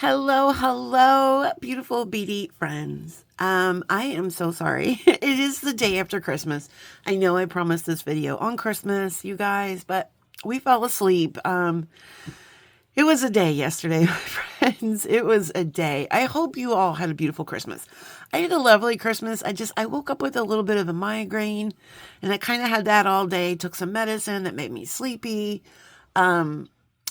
Hello, hello, beautiful BD friends. I am so sorry. It is the day after Christmas. I know I promised this video on Christmas, you guys, but we fell asleep. It was a day yesterday, my friends. It was a day. I hope you all had a beautiful Christmas. I had a lovely Christmas. I woke up with a little bit of a migraine, and I kind of had that all day. Took some medicine that made me sleepy.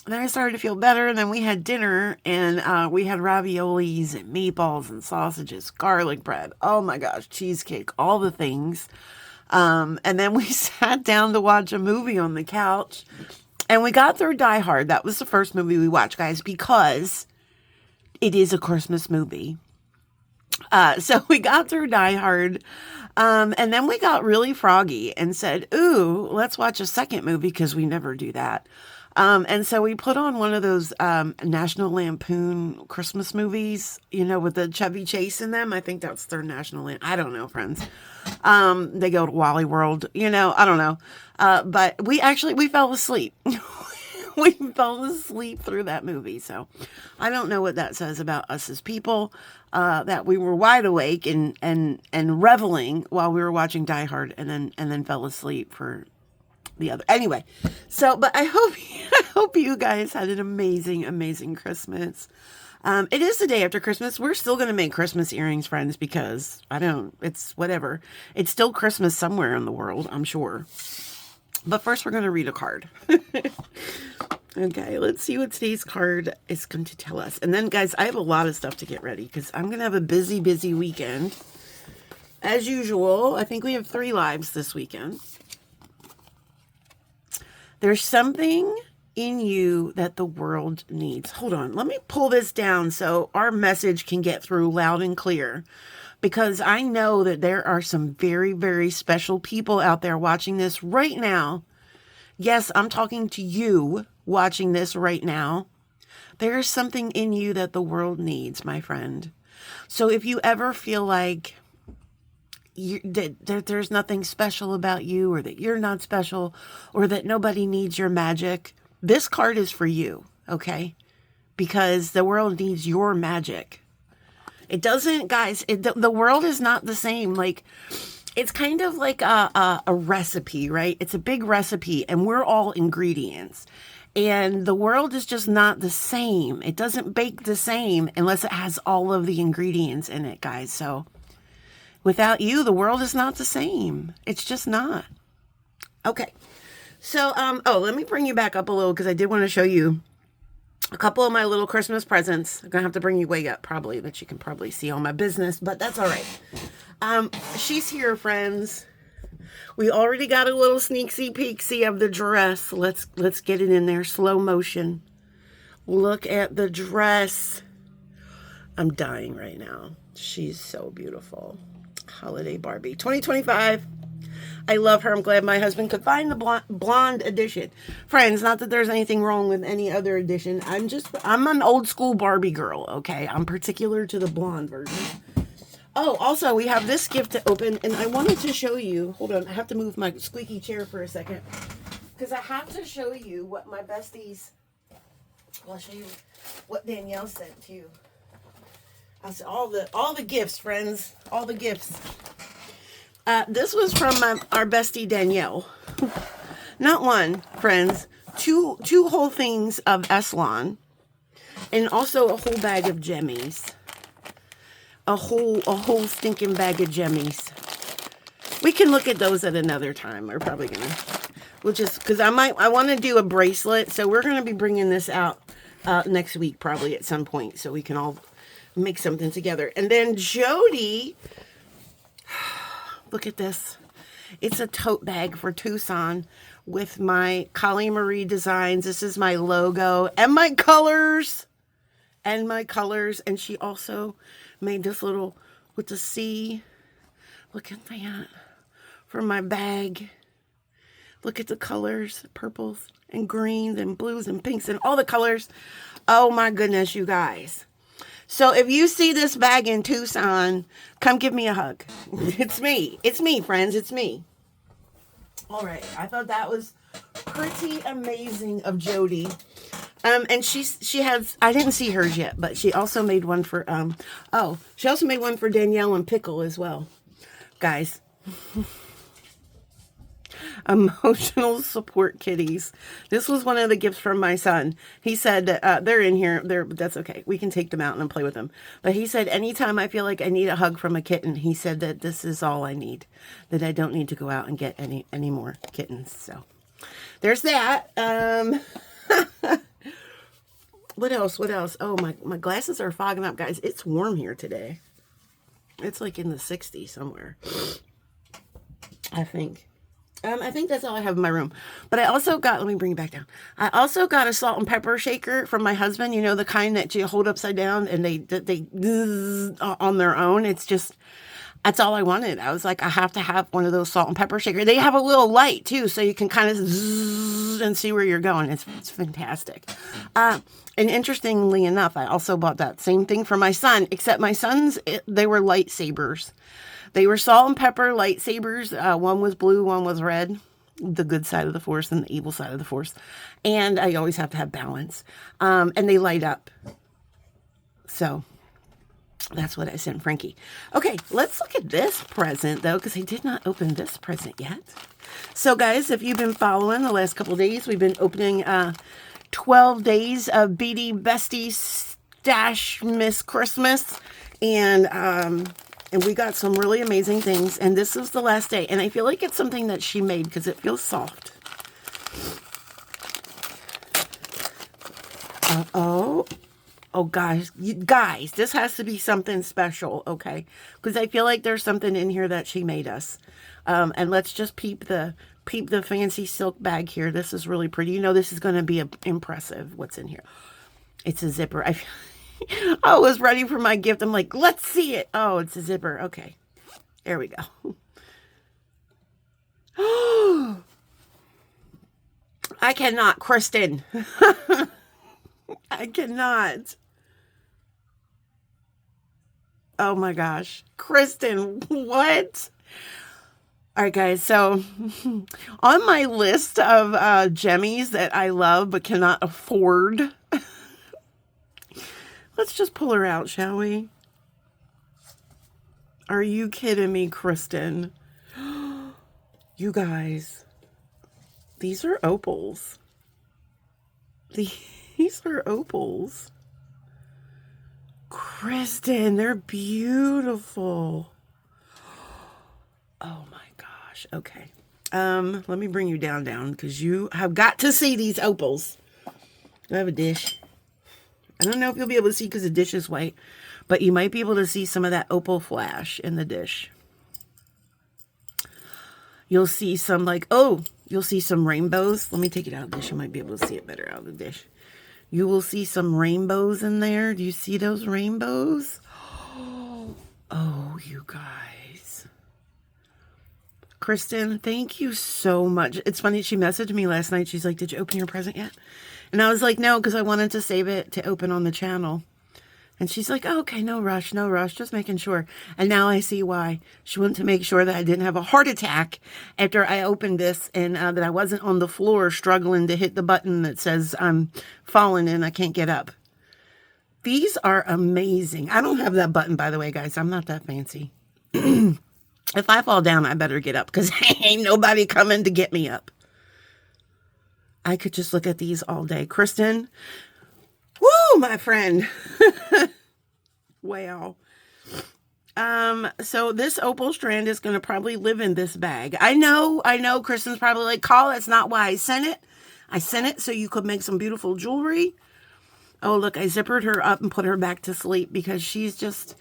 And then I started to feel better, and then we had dinner, and we had raviolis and meatballs and sausages, garlic bread. Oh my gosh, cheesecake, all the things. And then we sat down to watch a movie on the couch, and we got through Die Hard. That was the first movie we watched, guys, because it is a Christmas movie. So we got through Die Hard, and then we got really froggy and said, ooh, let's watch a second movie because we never do that. And so we put on one of those National Lampoon Christmas movies, you know, with the Chevy Chase in them. I think that's their National I don't know, friends. They go to Wally World, you know, I don't know. But we fell asleep. We fell asleep through that movie. So I don't know what that says about us as people, that we were wide awake and reveling while we were watching Die Hard and then fell asleep for the other. Anyway, so, but I hope you guys had an amazing Christmas. It is the day after Christmas. We're still going to make Christmas earrings, friends, because it's whatever. It's still Christmas somewhere in the world, I'm sure. But first we're going to read a card. Okay, let's see what today's card is going to tell us. And then, guys, I have a lot of stuff to get ready because I'm going to have a busy weekend. As usual, I think we have 3 lives this weekend. There's something in you that the world needs. Hold on. Let me pull this down so our message can get through loud and clear. Because I know that there are some very special people out there watching this right now. Yes, I'm talking to you watching this right now. There's something in you that the world needs, my friend. So if you ever feel like there's nothing special about you, or that you're not special, or that nobody needs your magic, this card is for you, okay? Because the world needs your magic. It doesn't, guys, the world is not the same. Like, it's kind of like a recipe, right? It's a big recipe, and we're all ingredients. And the world is just not the same. It doesn't bake the same unless it has all of the ingredients in it, guys. So without you, the world is not the same. It's just not. Okay. So, let me bring you back up a little because I did want to show you a couple of my little Christmas presents. I'm going to have to bring you way up probably, that you can probably see all my business, but that's all right. She's here, friends. We already got a little sneaky peeksy of the dress. Let's get it in there. Slow motion. Look at the dress. I'm dying right now. She's so beautiful. Holiday Barbie 2025. I love her. I'm glad my husband could find the blonde edition. Friends, not that there's anything wrong with any other edition. I'm an old school Barbie girl, okay? I'm particular to the blonde version. Oh, also, we have this gift to open, and I wanted to show you. Hold on, I have to move my squeaky chair for a second, because I have to show you what my besties. Well, I'll show you what Danielle sent to you. I said all the gifts, friends, all the gifts. This was from our bestie Danielle. Not one, friends, two whole things of Eslon, and also a whole bag of jemmies. A whole stinking bag of jemmies. We can look at those at another time. We're probably because I want to do a bracelet, so we're gonna be bringing this out next week probably at some point, so we can all make something together. And then Jody, look at this. It's a tote bag for Tucson with my Colleen Marie designs. This is my logo and my colors. And she also made this little with the C. Look at that. For my bag. Look at the colors. Purples and greens and blues and pinks and all the colors. Oh my goodness, you guys. So if you see this bag in Tucson, come give me a hug. It's me. It's me, friends. It's me. All right. I thought that was pretty amazing of Jody. And she has, I didn't see hers yet, but she also made one for, she also made one for Danielle and Pickle as well. Guys. Emotional support kitties. This was one of the gifts from my son. He said that they're in here. That's okay. We can take them out and play with them. But he said anytime I feel like I need a hug from a kitten, he said that this is all I need. That I don't need to go out and get any more kittens. So there's that. What else? What else? Oh, my glasses are fogging up, guys. It's warm here today. It's like in the 60s somewhere, I think. I think that's all I have in my room. But I also got, let me bring it back down. I also got a salt and pepper shaker from my husband. You know, the kind that you hold upside down and they on their own. It's just, that's all I wanted. I was like, I have to have one of those salt and pepper shakers. They have a little light too, so you can kind of zzz and see where you're going. It's fantastic. And interestingly enough, I also bought that same thing for my son, except my son's, they were lightsabers. They were salt and pepper lightsabers. One was blue, one was red. The good side of the force and the evil side of the force. And I always have to have balance. And they light up. So that's what I sent Frankie. Okay, let's look at this present, though, because I did not open this present yet. So, guys, if you've been following the last couple of days, we've been opening 12 days of BD Bestie Stash Miss Christmas. And we got some really amazing things. And this is the last day. And I feel like it's something that she made because it feels soft. Oh, guys, this has to be something special, okay? Because I feel like there's something in here that she made us. And let's just peep the fancy silk bag here. This is really pretty. You know, this is going to be impressive. What's in here? It's a zipper. I was ready for my gift. I'm like, let's see it. Oh, it's a zipper. Okay. There we go. I cannot, Kristen. I cannot. Oh my gosh. Kristen, what? All right, guys. So on my list of jemmies that I love but cannot afford, let's just pull her out, shall we? Are you kidding me, Kristen? You guys, these are opals. These are opals. Kristen, they're beautiful. Oh my gosh. Okay. Let me bring you down because you have got to see these opals. I have a dish. I don't know if you'll be able to see because the dish is white, but you might be able to see some of that opal flash in the dish. You'll see some you'll see some rainbows. Let me take it out of the dish. You might be able to see it better out of the dish. You will see some rainbows in there. Do you see those rainbows? Oh, you guys. Kristen, thank you so much. It's funny, she messaged me last night. She's like, did you open your present yet? And I was like, no, because I wanted to save it to open on the channel. And she's like, oh, okay, no rush, just making sure. And now I see why. She wanted to make sure that I didn't have a heart attack after I opened this and that I wasn't on the floor struggling to hit the button that says I'm falling and I can't get up. These are amazing. I don't have that button, by the way, guys. I'm not that fancy. If I fall down, I better get up because ain't nobody coming to get me up. I could just look at these all day. Kristen, woo, my friend. Wow. So this opal strand is going to probably live in this bag. I know. Kristen's probably like, Call, that's not why I sent it. I sent it so you could make some beautiful jewelry. Oh, look, I zippered her up and put her back to sleep because she's just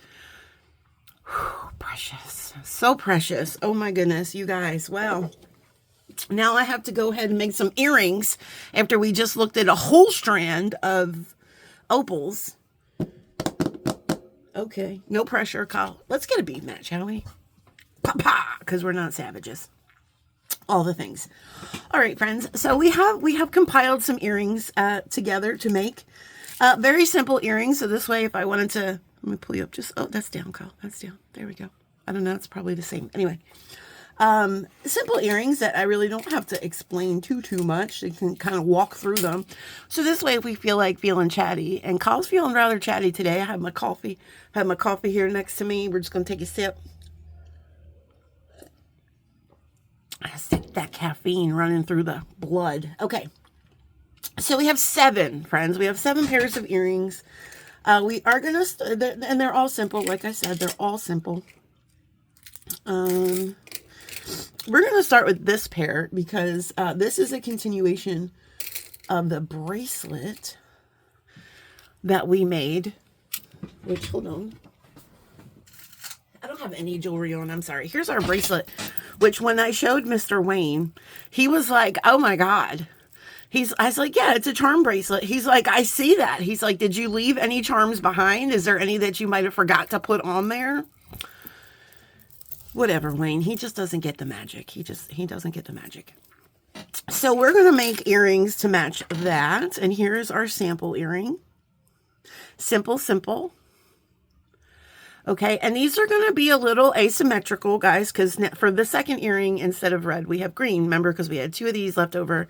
precious. So precious. Oh my goodness, you guys. Well, now I have to go ahead and make some earrings after we just looked at a whole strand of opals. Okay, no pressure, Kyle. Let's get a bead match, shall we? Pa-pa, because we're not savages. All the things. All right, friends. So we have compiled some earrings together to make very simple earrings. So this way, if I wanted to, let me pull you up. That's down, Kyle. That's down. There we go. I don't know. It's probably the same. Anyway. Simple earrings that I really don't have to explain too much. You can kind of walk through them. So this way, if we feel like feeling chatty, and Kyle's feeling rather chatty today. I have my coffee. Here next to me. We're just going to take a sip. That caffeine running through the blood. Okay. So we have 7, friends. We have 7 pairs of earrings. We are going to, and they're all simple. Like I said, they're all simple. We're going to start with this pair because this is a continuation of the bracelet that we made. Which, hold on. I don't have any jewelry on. I'm sorry. Here's our bracelet, which when I showed Mr. Wayne, he was like, oh my God. I was like, yeah, it's a charm bracelet. He's like, I see that. He's like, did you leave any charms behind? Is there any that you might have forgot to put on there? Whatever, Wayne. He just doesn't get the magic. He doesn't get the magic. So we're going to make earrings to match that. And here's our sample earring. Simple. Okay, and these are going to be a little asymmetrical, guys, because for the second earring, instead of red, we have green. Remember, because we had 2 of these left over,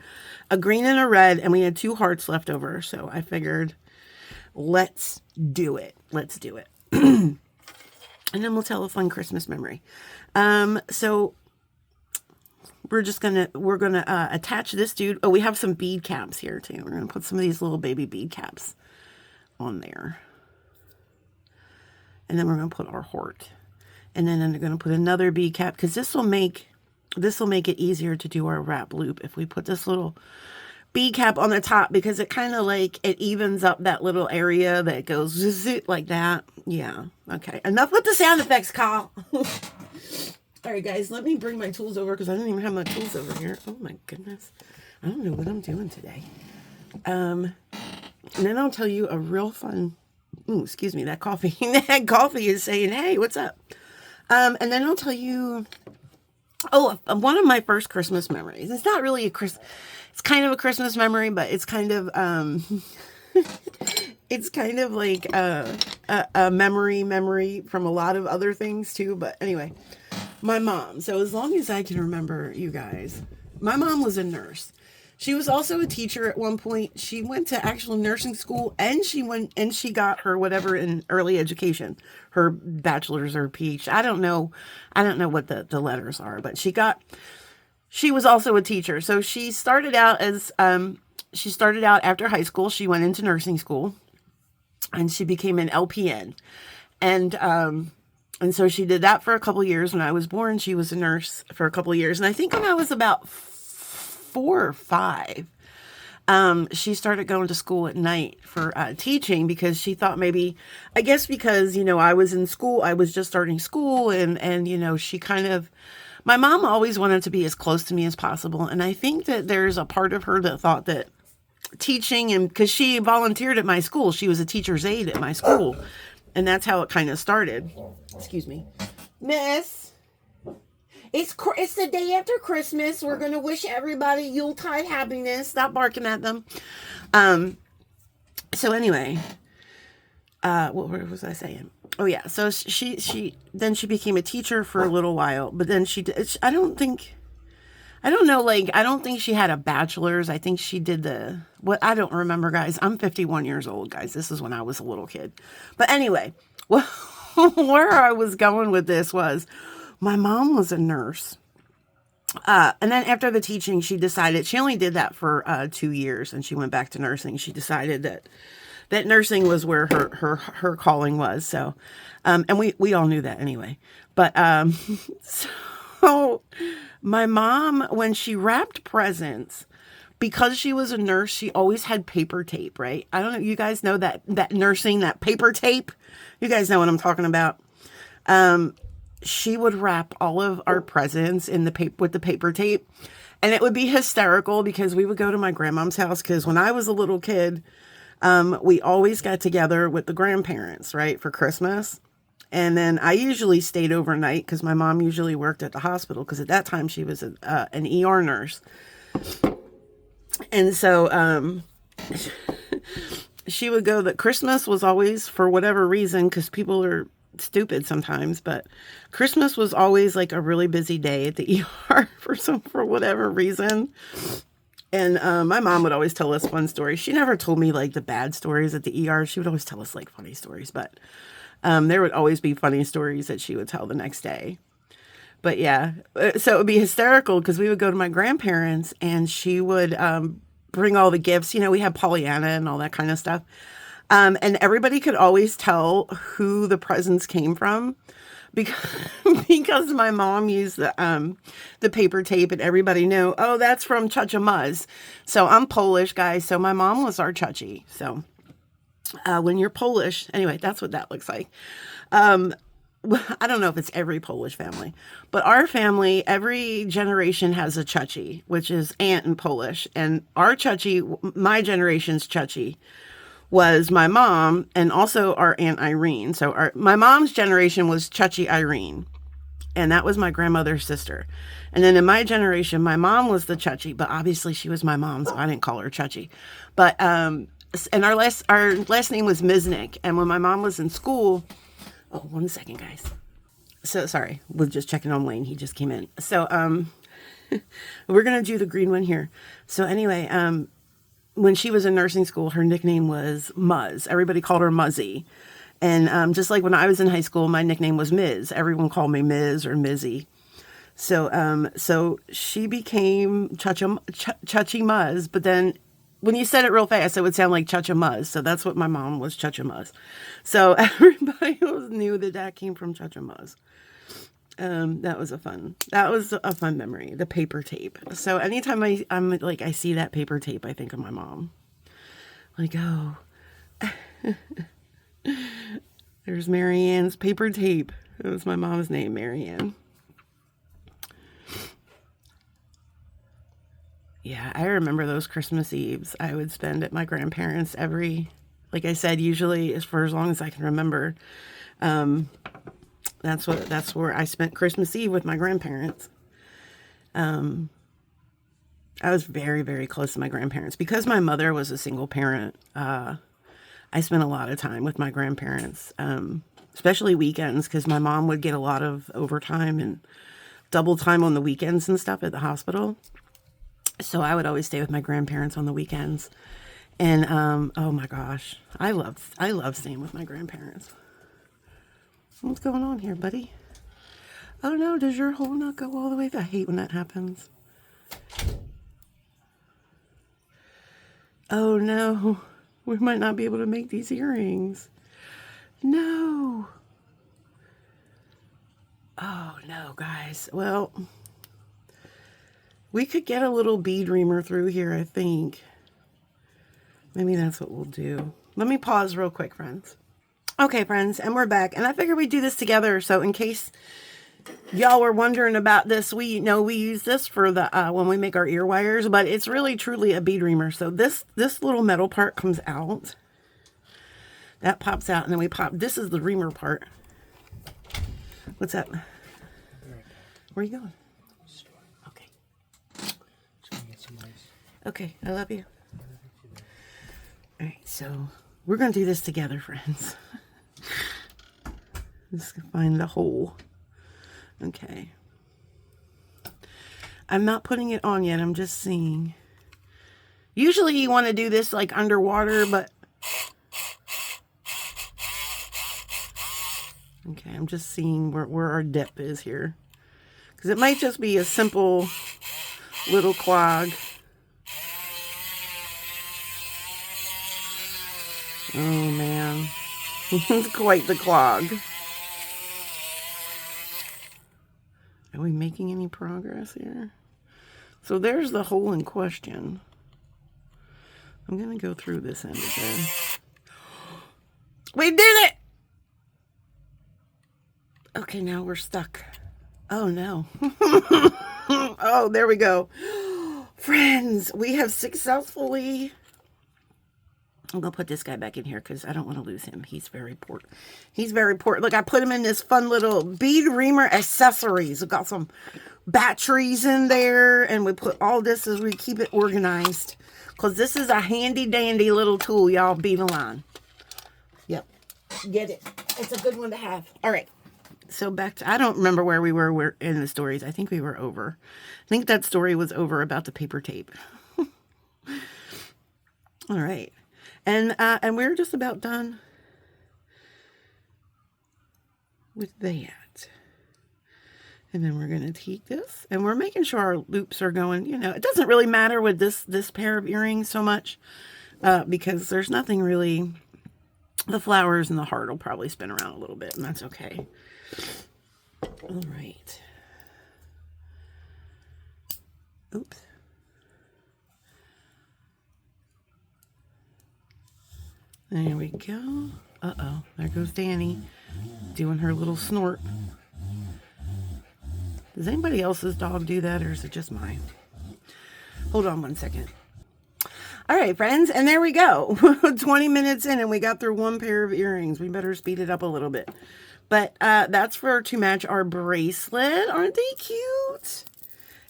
a green and a red, and we had 2 hearts left over. So I figured, let's do it. And then we'll tell a fun Christmas memory. So we're gonna attach this dude. Oh, we have some bead caps here too. We're gonna put some of these little baby bead caps on there. And then we're going to put our heart. And then I'm going to put another bead cap because this will make it easier to do our wrap loop if we put this little bead cap on the top, because it kind of like it evens up that little area that goes zzz, like that. Yeah. Okay. Enough with the sound effects, Kyle. All right, guys, let me bring my tools over because I don't even have my tools over here. Oh my goodness. I don't know what I'm doing today. And then I'll tell you a real fun. Ooh, excuse me, that coffee. That coffee is saying, hey, what's up? And then I'll tell you, one of my first Christmas memories. It's not really it's kind of a Christmas memory, but it's kind of, it's kind of like a memory from a lot of other things too. But anyway, my mom. So as long as I can remember, you guys, my mom was a nurse. She was also a teacher at one point. She went to actual nursing school, and she got her whatever in early education, her bachelor's or PhD. I don't know what the letters are, but she was also a teacher. So she started out after high school. She went into nursing school, and she became an LPN, and so she did that for a couple of years. When I was born, she was a nurse for a couple of years, and I think when I was about 4 or 5, she started going to school at night for teaching, because she thought maybe, I guess because, I was in school, I was just starting school, and she kind of, my mom always wanted to be as close to me as possible. And I think that there's a part of her that thought that teaching, and because she volunteered at my school, she was a teacher's aide at my school. And that's how it kind of started. Excuse me. Miss. It's the day after Christmas. We're going to wish everybody Yuletide happiness. Stop barking at them. So anyway, what was I saying? Oh yeah. So she became a teacher for a little while, but then I don't think she had a bachelor's. I think she did I don't remember, guys. I'm 51 years old, guys. This is when I was a little kid. But anyway, where I was going with this was, my mom was a nurse. And then after the teaching, she decided, she only did that for 2 years, and she went back to nursing. She decided that nursing was where her calling was. So, and we all knew that anyway. But, so my mom, when she wrapped presents, because she was a nurse, she always had paper tape, right? I don't know. You guys know that nursing, that paper tape. You guys know what I'm talking about. She would wrap all of our presents with the paper tape, and it would be hysterical because we would go to my grandmom's house, because when I was a little kid, we always got together with the grandparents, right, for Christmas. And then I usually stayed overnight because my mom usually worked at the hospital, because at that time she was an ER nurse. And so she would go, that Christmas was always, for whatever reason, because stupid sometimes, but Christmas was always like a really busy day at the ER for whatever reason. And my mom would always tell us fun stories. She never told me like the bad stories at the ER. She would always tell us like funny stories, but there would always be funny stories that she would tell the next day. But yeah, so it would be hysterical because we would go to my grandparents and she would bring all the gifts. You know, we had Pollyanna and all that kind of stuff. And everybody could always tell who the presents came from because my mom used the paper tape and everybody knew, oh, that's from Chacha Muz. So I'm Polish, guys. So my mom was our Chachi. So when you're Polish, anyway, that's what that looks like. I don't know if it's every Polish family, but our family, every generation has a Chachi, which is aunt in Polish. And our Chachi, my generation's Chachi, was my mom and also our Aunt Irene. So my mom's generation was Chachi Irene, and that was my grandmother's sister. And then in my generation, my mom was the Chachi, but obviously she was my mom, so I didn't call her Chachi. But and our last name was Miznik. And when my mom was in school, oh, 1 second, guys. So sorry, we're just checking on Wayne. He just came in. So we're gonna do the green one here. So anyway, when she was in nursing school, her nickname was Muzz. Everybody called her Muzzy. And just like when I was in high school, my nickname was Ms. Everyone called me Ms. or Mizzy. So she became Chachi Muzz. But then when you said it real fast, it would sound like Chacha Muzz. So that's what my mom was, Chacha Muzz. So everybody knew that came from Chacha Muzz. That was a fun memory, the paper tape. So anytime I see that paper tape, I think of my mom. Like, oh, there's Marianne's paper tape. It was my mom's name, Marianne. Yeah, I remember those Christmas Eves I would spend at my grandparents' like I said, usually for as long as I can remember. That's where I spent Christmas Eve with my grandparents. I was very, very close to my grandparents because my mother was a single parent. I spent a lot of time with my grandparents, especially weekends, because my mom would get a lot of overtime and double time on the weekends and stuff at the hospital. So I would always stay with my grandparents on the weekends. And oh my gosh, I love staying with my grandparents. What's going on here, buddy? Oh no, does your hole not go all the way? I hate when that happens. Oh no, we might not be able to make these earrings. No. Oh no, guys. Well, we could get a little bead reamer through here, I think. Maybe that's what we'll do. Let me pause real quick, friends. Okay, friends, and we're back. And I figured we'd do this together. So in case y'all were wondering about this, we use this for the when we make our ear wires, but it's really truly a bead reamer. So this little metal part comes out. That pops out, and then we pop. This is the reamer part. What's up? Where are you going? Okay. Okay, I love you. All right, so we're going to do this together, friends. Just find the hole. Okay. I'm not putting it on yet. I'm just seeing. Usually you want to do this like underwater, but... Okay, I'm just seeing where our dip is here. Because it might just be a simple little clog. Oh, man. It's quite the clog. Are we making any progress here? So there's the hole in question. I'm going to go through this end again. We did it! Okay, now we're stuck. Oh, no. Oh, there we go. Friends, we have successfully... I'm going to put this guy back in here because I don't want to lose him. He's very important. He's very important. Look, I put him in this fun little bead reamer accessories. We've got some batteries in there. And we put all this as we keep it organized. Because this is a handy dandy little tool, y'all. Bead a line. Yep. Get it. It's a good one to have. All right. So back to, I don't remember where we were in the stories. I think we were over. I think that story was over about the paper tape. All right. And we're just about done with that. And then we're going to take this, and we're making sure our loops are going, you know, it doesn't really matter with this pair of earrings so much, because there's nothing really, the flowers and the heart will probably spin around a little bit, and that's okay. All right. Oops. There we go. Uh-oh, there goes Danny doing her little snort. Does anybody else's dog do that, or is it just mine? Hold on one second. All right, friends, and there we go. 20 minutes in, and we got through one pair of earrings. We better speed it up a little bit. But that's to match our bracelet. Aren't they cute?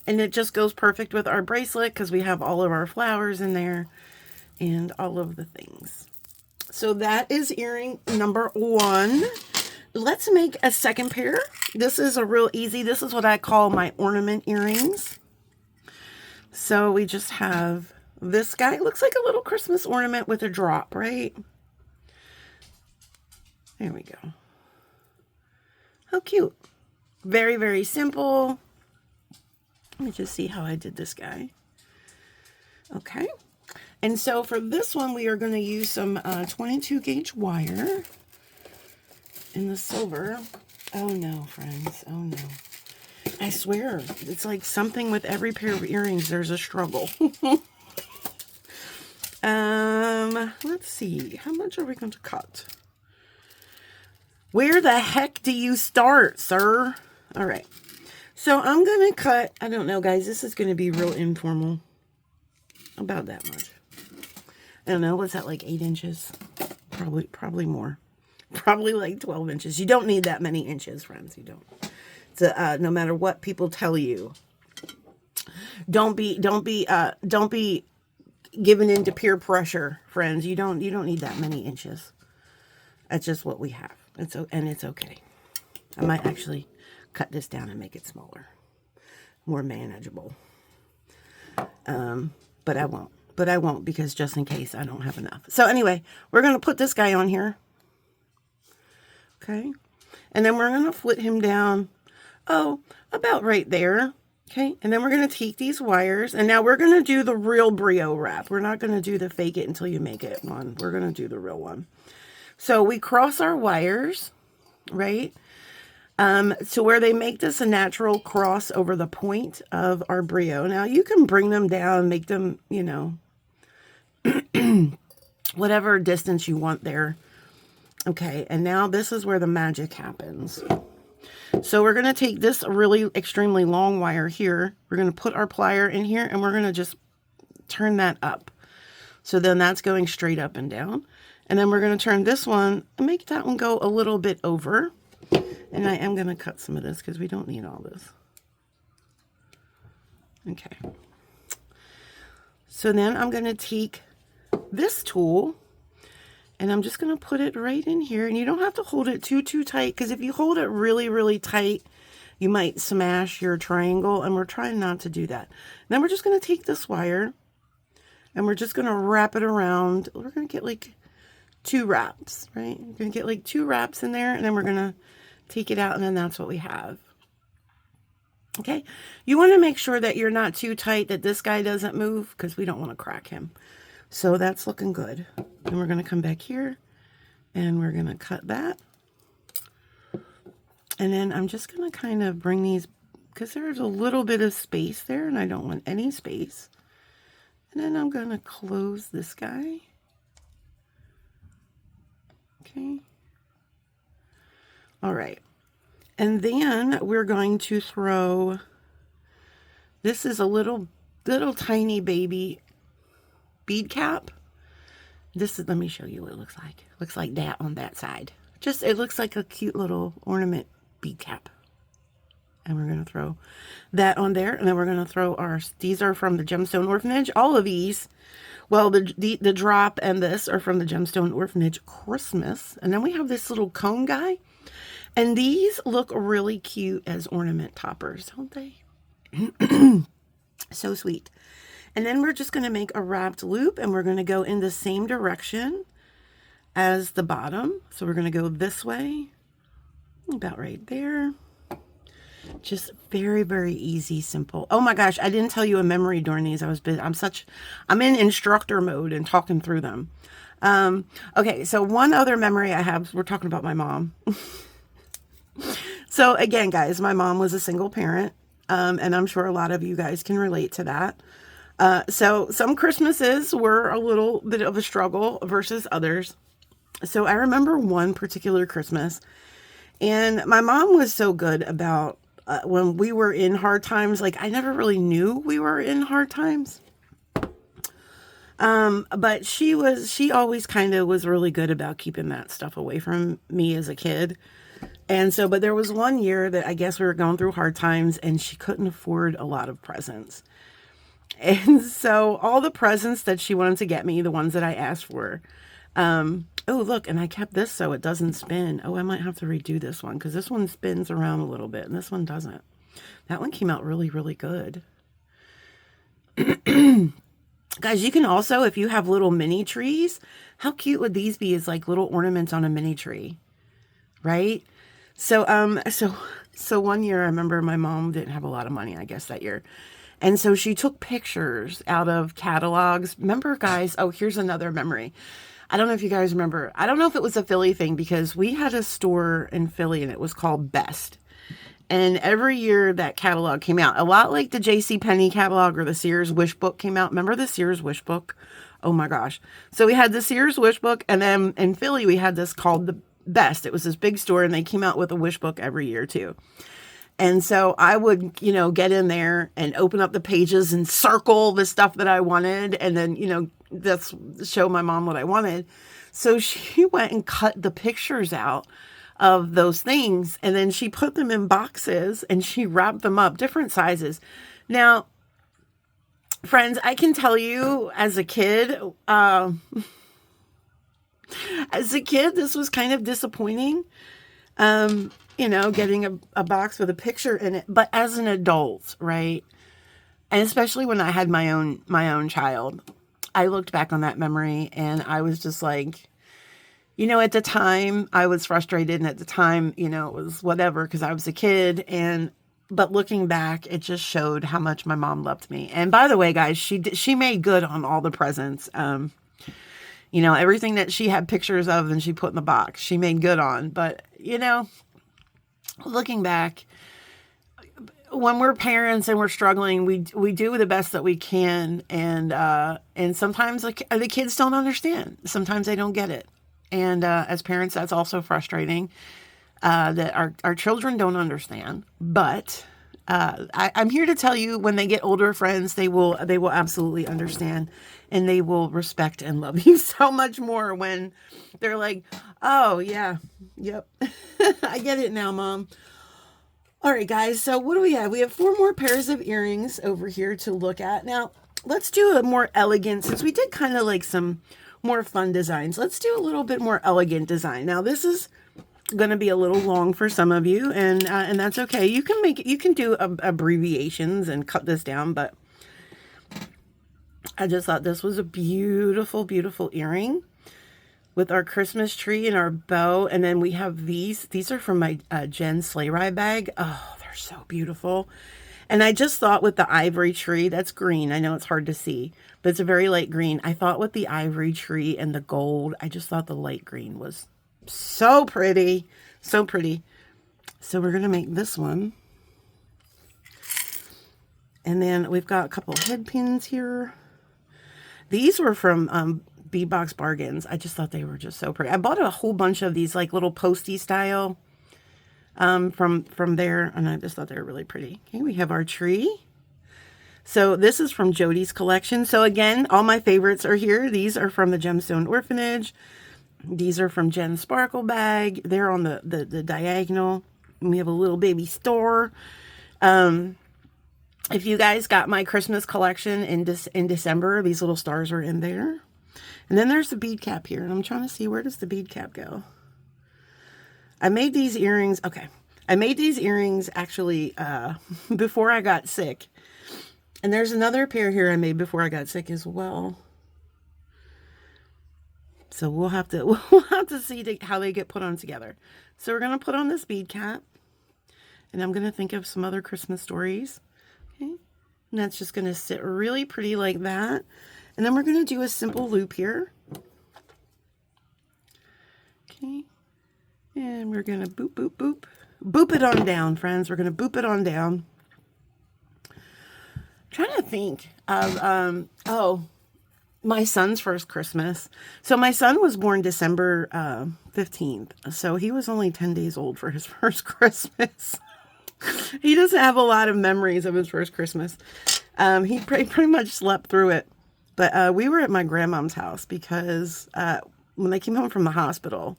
And it just goes perfect with our bracelet because we have all of our flowers in there and all of the things. So that is earring number 1. Let's make a second pair. This is a real easy, this is what I call my ornament earrings. So we just have this guy. It looks like a little Christmas ornament with a drop, right? There we go. How cute. Very, very simple. Let me just see how I did this guy. Okay. And so for this one, we are going to use some 22 gauge wire in the silver. Oh no, friends. Oh no. I swear, it's like something with every pair of earrings, there's a struggle. Let's see. How much are we going to cut? Where the heck do you start, sir? All right. So I'm going to cut, I don't know, guys. This is going to be real informal. About that much. I don't know. What's that, like 8 inches? Probably more. Probably like 12 inches. You don't need that many inches, friends. You don't. It's no matter what people tell you. Don't be given into peer pressure, friends. You don't need that many inches. That's just what we have. It's okay. I might actually cut this down and make it smaller, more manageable. But I won't. Because just in case I don't have enough. So anyway, we're going to put this guy on here. Okay. And then we're going to flip him down. Oh, about right there. Okay. And then we're going to take these wires. And now we're going to do the real brio wrap. We're not going to do the fake it until you make it one. We're going to do the real one. So we cross our wires, right? So where they make this a natural cross over the point of our brio. Now you can bring them down, make them, you know, whatever distance you want there. Okay, and now this is where the magic happens. So we're going to take this really extremely long wire here. We're going to put our plier in here, and we're going to just turn that up. So then that's going straight up and down. And then we're going to turn this one and make that one go a little bit over. And I am going to cut some of this because we don't need all this. Okay. So then I'm going to take this tool and I'm just going to put it right in here. And you don't have to hold it too tight, because if you hold it really tight, you might smash your triangle, and we're trying not to do that. And then we're just going to take this wire and we're just going to wrap it around. We're going to get like 2 wraps, right? We're going to get like 2 wraps in there, and then we're going to take it out, and then that's what we have. Okay. You want to make sure that you're not too tight, that this guy doesn't move, because we don't want to crack him. So that's looking good. And we're going to come back here and we're going to cut that. And then I'm just going to kind of bring these, because there's a little bit of space there and I don't want any space. And then I'm going to close this guy. Okay. All right. And then we're going to throw, this is a little tiny baby bead cap. This is, let me show you what it looks like. It looks like that on that side. Just, it looks like a cute little ornament bead cap. And we're going to throw that on there. And then we're going to throw our, these are from the Gemstone Orphanage. All of these Well, the drop and this are from the Gemstone Orphanage Christmas. And then we have this little cone guy. And these look really cute as ornament toppers, don't they? So sweet. And then we're just going to make a wrapped loop, and we're going to go in the same direction as the bottom. So we're going to go this way, about right there. Just very, very easy, simple. Oh my gosh, I didn't tell you a memory during these. I'm in instructor mode and talking through them. Okay, so one other memory I have, we're talking about my mom. So again, guys, my mom was a single parent, and I'm sure a lot of you guys can relate to that. So some Christmases were a little bit of a struggle versus others. So I remember one particular Christmas, and my mom was so good about when we were in hard times. Like, I never really knew we were in hard times. But she always kind of was really good about keeping that stuff away from me as a kid. And so, but there was one year that I guess we were going through hard times, and she couldn't afford a lot of presents. And so all the presents that she wanted to get me, the ones that I asked for, oh, look, and I kept this so it doesn't spin. Oh, I might have to redo this one because this one spins around a little bit and this one doesn't. That one came out really, really good. Guys, you can also, if you have little mini trees, how cute would these be as like little ornaments on a mini tree, right? So one year I remember my mom didn't have a lot of money, I guess, that year. And so she took pictures out of catalogs. Remember, guys, oh, here's another memory. I don't know if you guys remember. I don't know if it was a Philly thing because we had a store in Philly and it was called Best. And every year that catalog came out, a lot like the JCPenney catalog or the Sears Wish Book came out. Remember the Sears Wish Book? Oh my gosh. So we had the Sears Wish Book, and then in Philly we had this called the Best. It was this big store, and they came out with a wish book every year too. And so I would, get in there and open up the pages and circle the stuff that I wanted. And then, that's show my mom what I wanted. So she went and cut the pictures out of those things. And then she put them in boxes and she wrapped them up, different sizes. Now, friends, I can tell you as a kid, this was kind of disappointing. Getting a box with a picture in it, but as an adult, right? And especially when I had my own child, I looked back on that memory and I was just like, at the time I was frustrated, and at the time, it was whatever because I was a kid. But looking back, it just showed how much my mom loved me. And by the way, guys, she made good on all the presents. Everything that she had pictures of and she put in the box, she made good on. But, looking back, when we're parents and we're struggling, we do the best that we can. And sometimes the kids don't understand. Sometimes they don't get it. And as parents, that's also frustrating that our children don't understand. But I'm here to tell you, when they get older, friends, they will absolutely understand, and they will respect and love you so much more when they're like, oh yeah, yep, I get it now, Mom. All right, guys. So what do we have? We have 4 more pairs of earrings over here to look at. Now let's do a more elegant, since we did kind of like some more fun designs. Let's do a little bit more elegant design. Now this is going to be a little long for some of you, and that's okay. You can do abbreviations and cut this down, but I just thought this was a beautiful, beautiful earring with our Christmas tree and our bow. And then we have these are from my Jen sleigh ride bag. Oh, they're so beautiful. And I just thought with the ivory tree, that's green. I know it's hard to see, but it's a very light green. I thought with the ivory tree and the gold, I just thought the light green was so pretty, so pretty. So we're going to make this one. And then we've got a couple head pins here. These were from B-Box Bargains. I just thought they were just so pretty. I bought a whole bunch of these like little posty style from there, and I just thought they were really pretty. Okay, we have our tree. So this is from Jody's collection. So again, all my favorites are here. These are from the Gemstone Orphanage. These are from Jen's Sparkle Bag. They're on the diagonal. And we have a little baby store. If you guys got my Christmas collection in December, these little stars are in there. And then there's the bead cap here. And I'm trying to see, where does the bead cap go? I made these earrings. Okay. I made these earrings actually before I got sick. And there's another pair here I made before I got sick as well. So we'll have to see how they get put on together. So we're going to put on this bead cap. And I'm going to think of some other Christmas stories. Okay. And that's just going to sit really pretty like that. And then we're going to do a simple loop here. Okay. And we're going to boop, boop, boop. Boop it on down, friends. We're going to boop it on down. I'm trying to think of, my son's first Christmas. So my son was born December 15th. So he was only 10 days old for his first Christmas. He doesn't have a lot of memories of his first Christmas. He pretty much slept through it. But we were at my grandmom's house because when I came home from the hospital,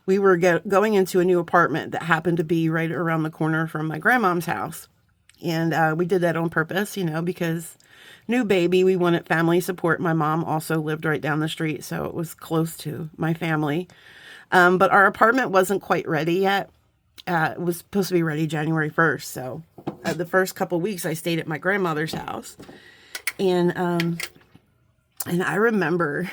we were going into a new apartment that happened to be right around the corner from my grandmom's house. And we did that on purpose, you know, because new baby, we wanted family support. My mom also lived right down the street, so it was close to my family. But our apartment wasn't quite ready yet. It was supposed to be ready January 1st. So the first couple weeks I stayed at my grandmother's house. And I remember,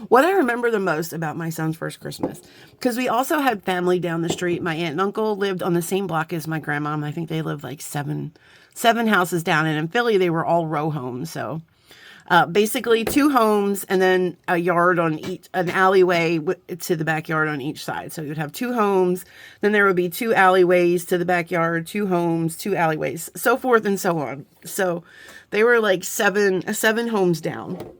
what I remember the most about my son's first Christmas, because we also had family down the street. My aunt and uncle lived on the same block as my grandmom. I think they lived like seven houses down. And in Philly, they were all row homes. So basically 2 homes and then a yard on each, an alleyway to the backyard on each side. So you'd have 2 homes, then there would be 2 alleyways to the backyard, 2 homes, 2 alleyways, so forth and so on. So they were like seven homes down.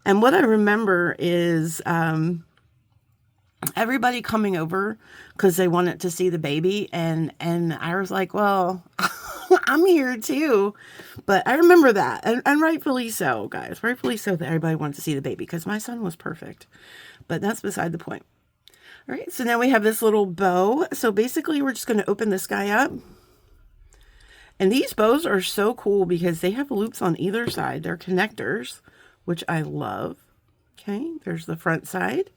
And what I remember is everybody coming over because they wanted to see the baby. And I was like, well, I'm here too. But I remember that. And rightfully so, guys. Rightfully so that everybody wanted to see the baby because my son was perfect. But that's beside the point. All right, so now we have this little bow. So basically we're just going to open this guy up. And these bows are so cool because they have loops on either side. They're connectors, which I love. Okay, there's the front side.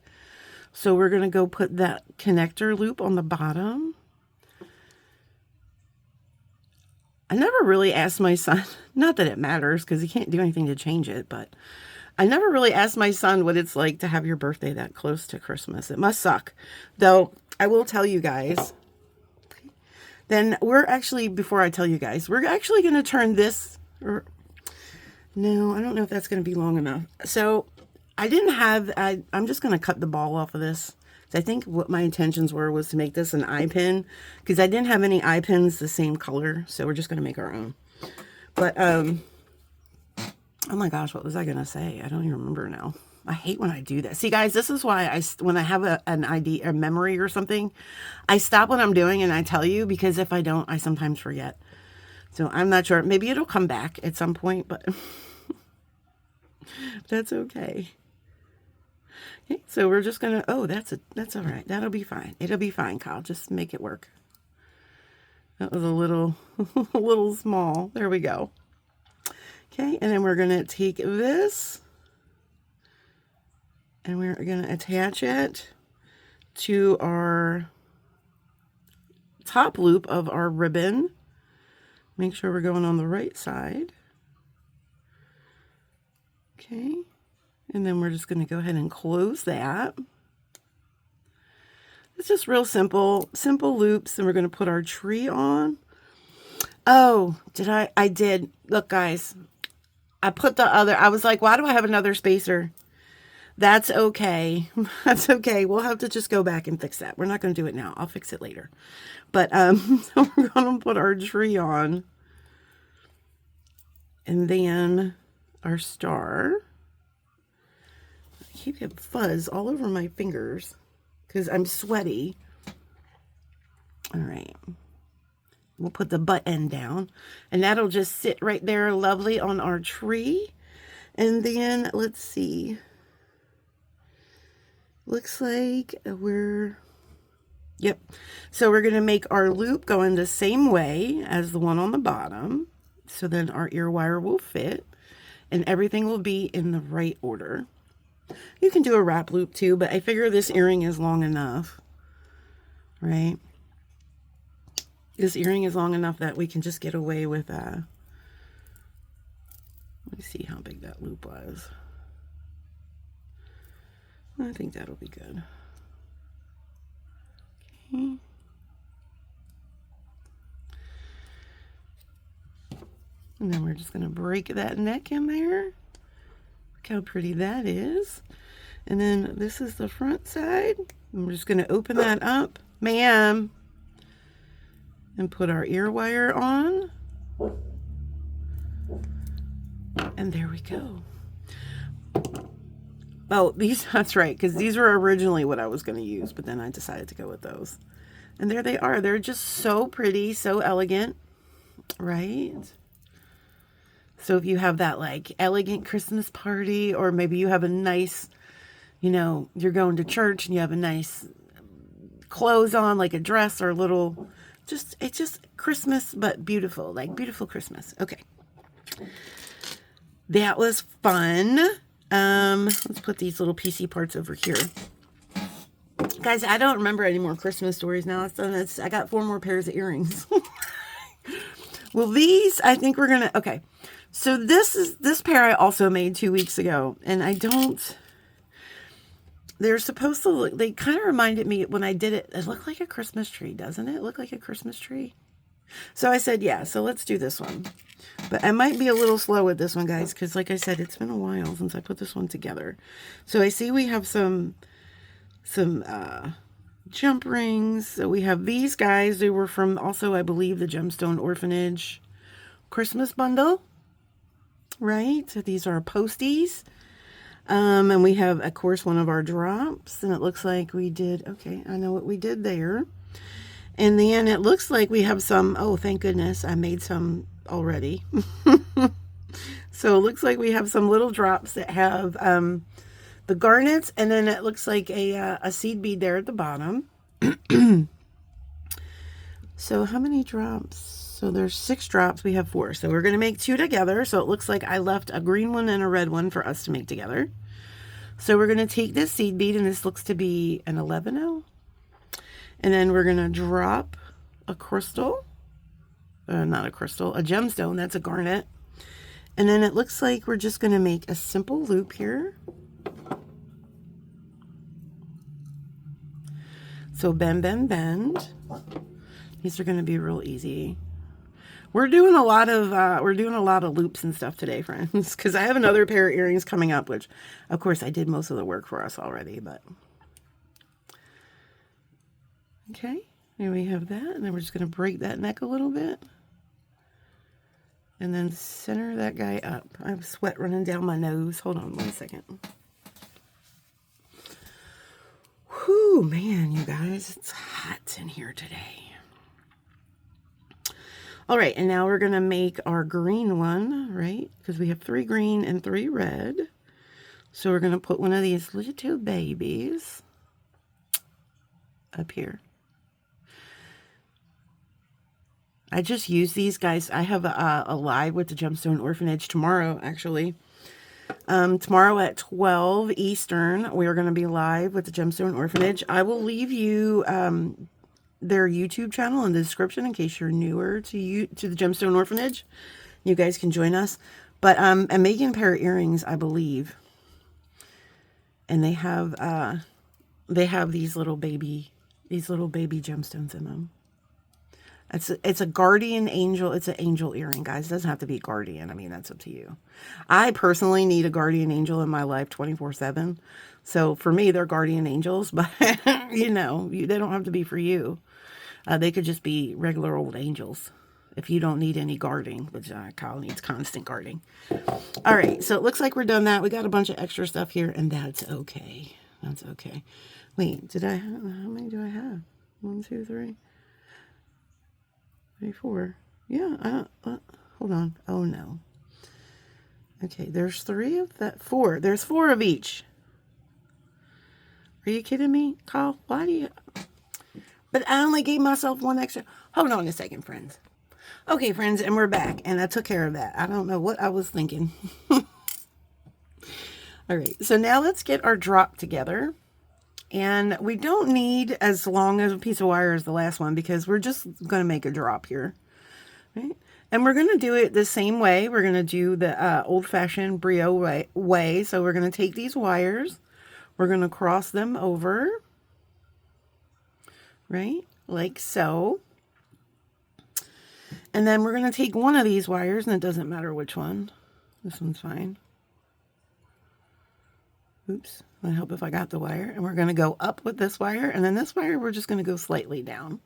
So we're going to go put that connector loop on the bottom. I never really asked my son, not that it matters because he can't do anything to change it, but I never really asked my son what it's like to have your birthday that close to Christmas. It must suck. Though, I will tell you guys, then we're actually, before I tell you guys, we're actually going to turn this, no, I don't know if that's going to be long enough. So I didn't have, I'm just going to cut the ball off of this. I think what my intentions was to make this an eye pin because I didn't have any eye pins the same color. So we're just going to make our own. But, oh my gosh, what was I going to say? I don't even remember now. I hate when I do that. See, guys, this is why when I have an idea, a memory or something, I stop what I'm doing and I tell you because if I don't, I sometimes forget. So I'm not sure. Maybe it'll come back at some point, but that's okay. Okay, so we're just gonna, oh, that's all right. That'll be fine. It'll be fine, Kyle. Just make it work. That was a little, a little small. There we go. Okay, and then we're gonna take this and we're gonna attach it to our top loop of our ribbon. Make sure we're going on the right side. Okay. And then we're just going to go ahead and close that. It's just real simple loops. And we're going to put our tree on. Oh, I did. Look, guys, I put I was like, why do I have another spacer? That's okay. That's okay. We'll have to just go back and fix that. We're not going to do it now. I'll fix it later. But, so we're going to put our tree on. And then our star. I keep getting fuzz all over my fingers because I'm sweaty. All right. We'll put the butt end down and that'll just sit right there lovely on our tree. And then let's see. Looks like Yep. So we're going to make our loop go in the same way as the one on the bottom. So then our ear wire will fit and everything will be in the right order. You can do a wrap loop too, but I figure this earring is long enough, right? This earring is long enough that we can just get away with, let me see how big that loop was. I think that'll be good. Okay. And then we're just going to break that neck in there. Look how pretty that is. And then this is the front side. And we're just going to open that up, ma'am, and put our ear wire on. And there we go. Oh, that's right, because these were originally what I was going to use, but then I decided to go with those. And there they are. They're just so pretty, so elegant, right? So if you have that like elegant Christmas party, or maybe you have a nice, you know, you're going to church and you have a nice clothes on, like a dress or a little, it's just Christmas, but beautiful, like beautiful Christmas. Okay. That was fun. Let's put these little PC parts over here. Guys, I don't remember any more Christmas stories now. I got 4 more pairs of earrings. Well, these, I think we're going to, okay. So this pair I also made 2 weeks ago, and they're supposed to look, they kind of reminded me when I did it, it looked like a Christmas tree, doesn't it? Look like a Christmas tree. So I said, yeah, so let's do this one. But I might be a little slow with this one, guys, because like I said, it's been a while since I put this one together. So I see we have some jump rings. So we have these guys. They were from also, I believe, the Gemstone Orphanage Christmas bundle, right? So these are posties. And we have, of course, one of our drops. And it looks like we did, okay, I know what we did there. And then it looks like we have some, oh, thank goodness, I made some already. So it looks like we have some little drops that have the garnets, and then it looks like a seed bead there at the bottom. So how many drops? So there's 6 drops, we have 4. So we're going to make 2 together. So it looks like I left a green one and a red one for us to make together. So we're going to take this seed bead, and this looks to be an 11-0. And then we're going to drop a crystal, not a crystal, a gemstone, that's a garnet. And then it looks like we're just going to make a simple loop here. So bend, bend, bend. These are going to be real easy. We're doing a lot of loops and stuff today, friends, because I have another pair of earrings coming up, which of course I did most of the work for us already, but okay, here we have that, and then we're just going to break that neck a little bit. And then center that guy up. I have sweat running down my nose. Hold on 1 second. Whew, man, you guys, it's hot in here today. All right, and now we're going to make our green one, right? Because we have 3 green and 3 red. So we're going to put one of these little babies up here. I just use these guys. I have a live with the Gemstone Orphanage tomorrow, actually. Tomorrow at 12 Eastern, we are going to be live with the Gemstone Orphanage. I will leave you their YouTube channel in the description in case you're newer to the Gemstone Orphanage. You guys can join us. But I'm making a pair of earrings, I believe. And they have these little baby gemstones in them. It's a guardian angel. It's an angel earring, guys. It doesn't have to be guardian. I mean, that's up to you. I personally need a guardian angel in my life 24/7. So for me, they're guardian angels, but you know, they don't have to be for you. They could just be regular old angels if you don't need any guarding, which Kyle needs constant guarding. All right, so it looks like we're done that. We got a bunch of extra stuff here, and that's okay. That's okay. Wait, how many do I have? 1, 2, 3. 4. Yeah, hold on. Oh, no. Okay, there's 3 of that. 4. There's 4 of each. Are you kidding me, Kyle? Why do you... But I only gave myself one extra. Hold on a second, friends. Okay, friends, and we're back. And I took care of that. I don't know what I was thinking. All right, so now let's get our drop together. And we don't need as long as a piece of wire as the last one because we're just going to make a drop here. Right? And we're going to do it the same way. We're going to do the old-fashioned brio way. So we're going to take these wires. We're going to cross them over. Right? Like so. And then we're going to take one of these wires, and it doesn't matter which one. This one's fine. Oops. I hope if I got the wire. And we're going to go up with this wire. And then this wire, we're just going to go slightly down.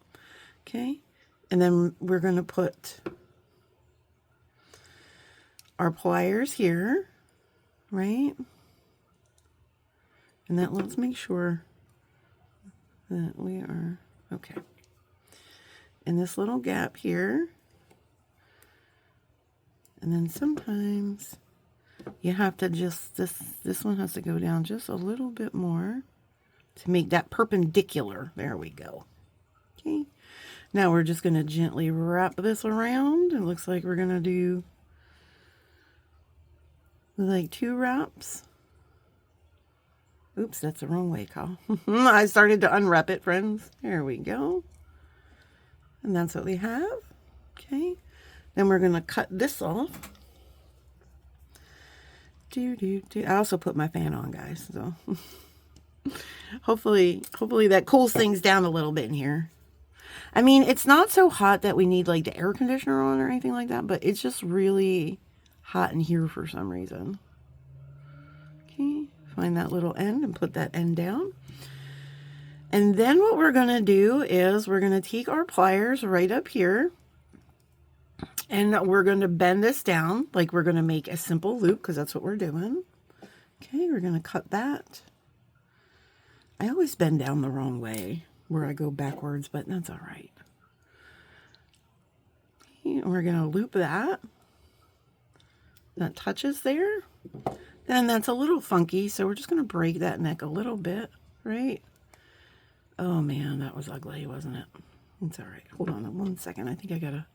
Okay. And then we're going to put our pliers here. Right. And that let's make sure that we are okay. In this little gap here. And then sometimes you have to just, this one has to go down just a little bit more to make that perpendicular. There we go. Okay. Now we're just going to gently wrap this around. It looks like we're going to do like 2 wraps. Oops, that's the wrong way, Kyle. I started to unwrap it, friends. There we go. And that's what we have. Okay. Then we're going to cut this off. I also put my fan on, guys. So hopefully that cools things down a little bit in here. I mean, it's not so hot that we need like the air conditioner on or anything like that, but it's just really hot in here for some reason. Okay, find that little end and put that end down. And then what we're going to do is we're going to take our pliers right up here. And we're going to bend this down like we're going to make a simple loop because that's what we're doing. Okay, we're going to cut that. I always bend down the wrong way where I go backwards, but that's all right. Okay, and we're going to loop that. That touches there. Then that's a little funky, so we're just going to break that neck a little bit, right? Oh man, that was ugly, wasn't it? It's all right. Hold on 1 second. I think I got to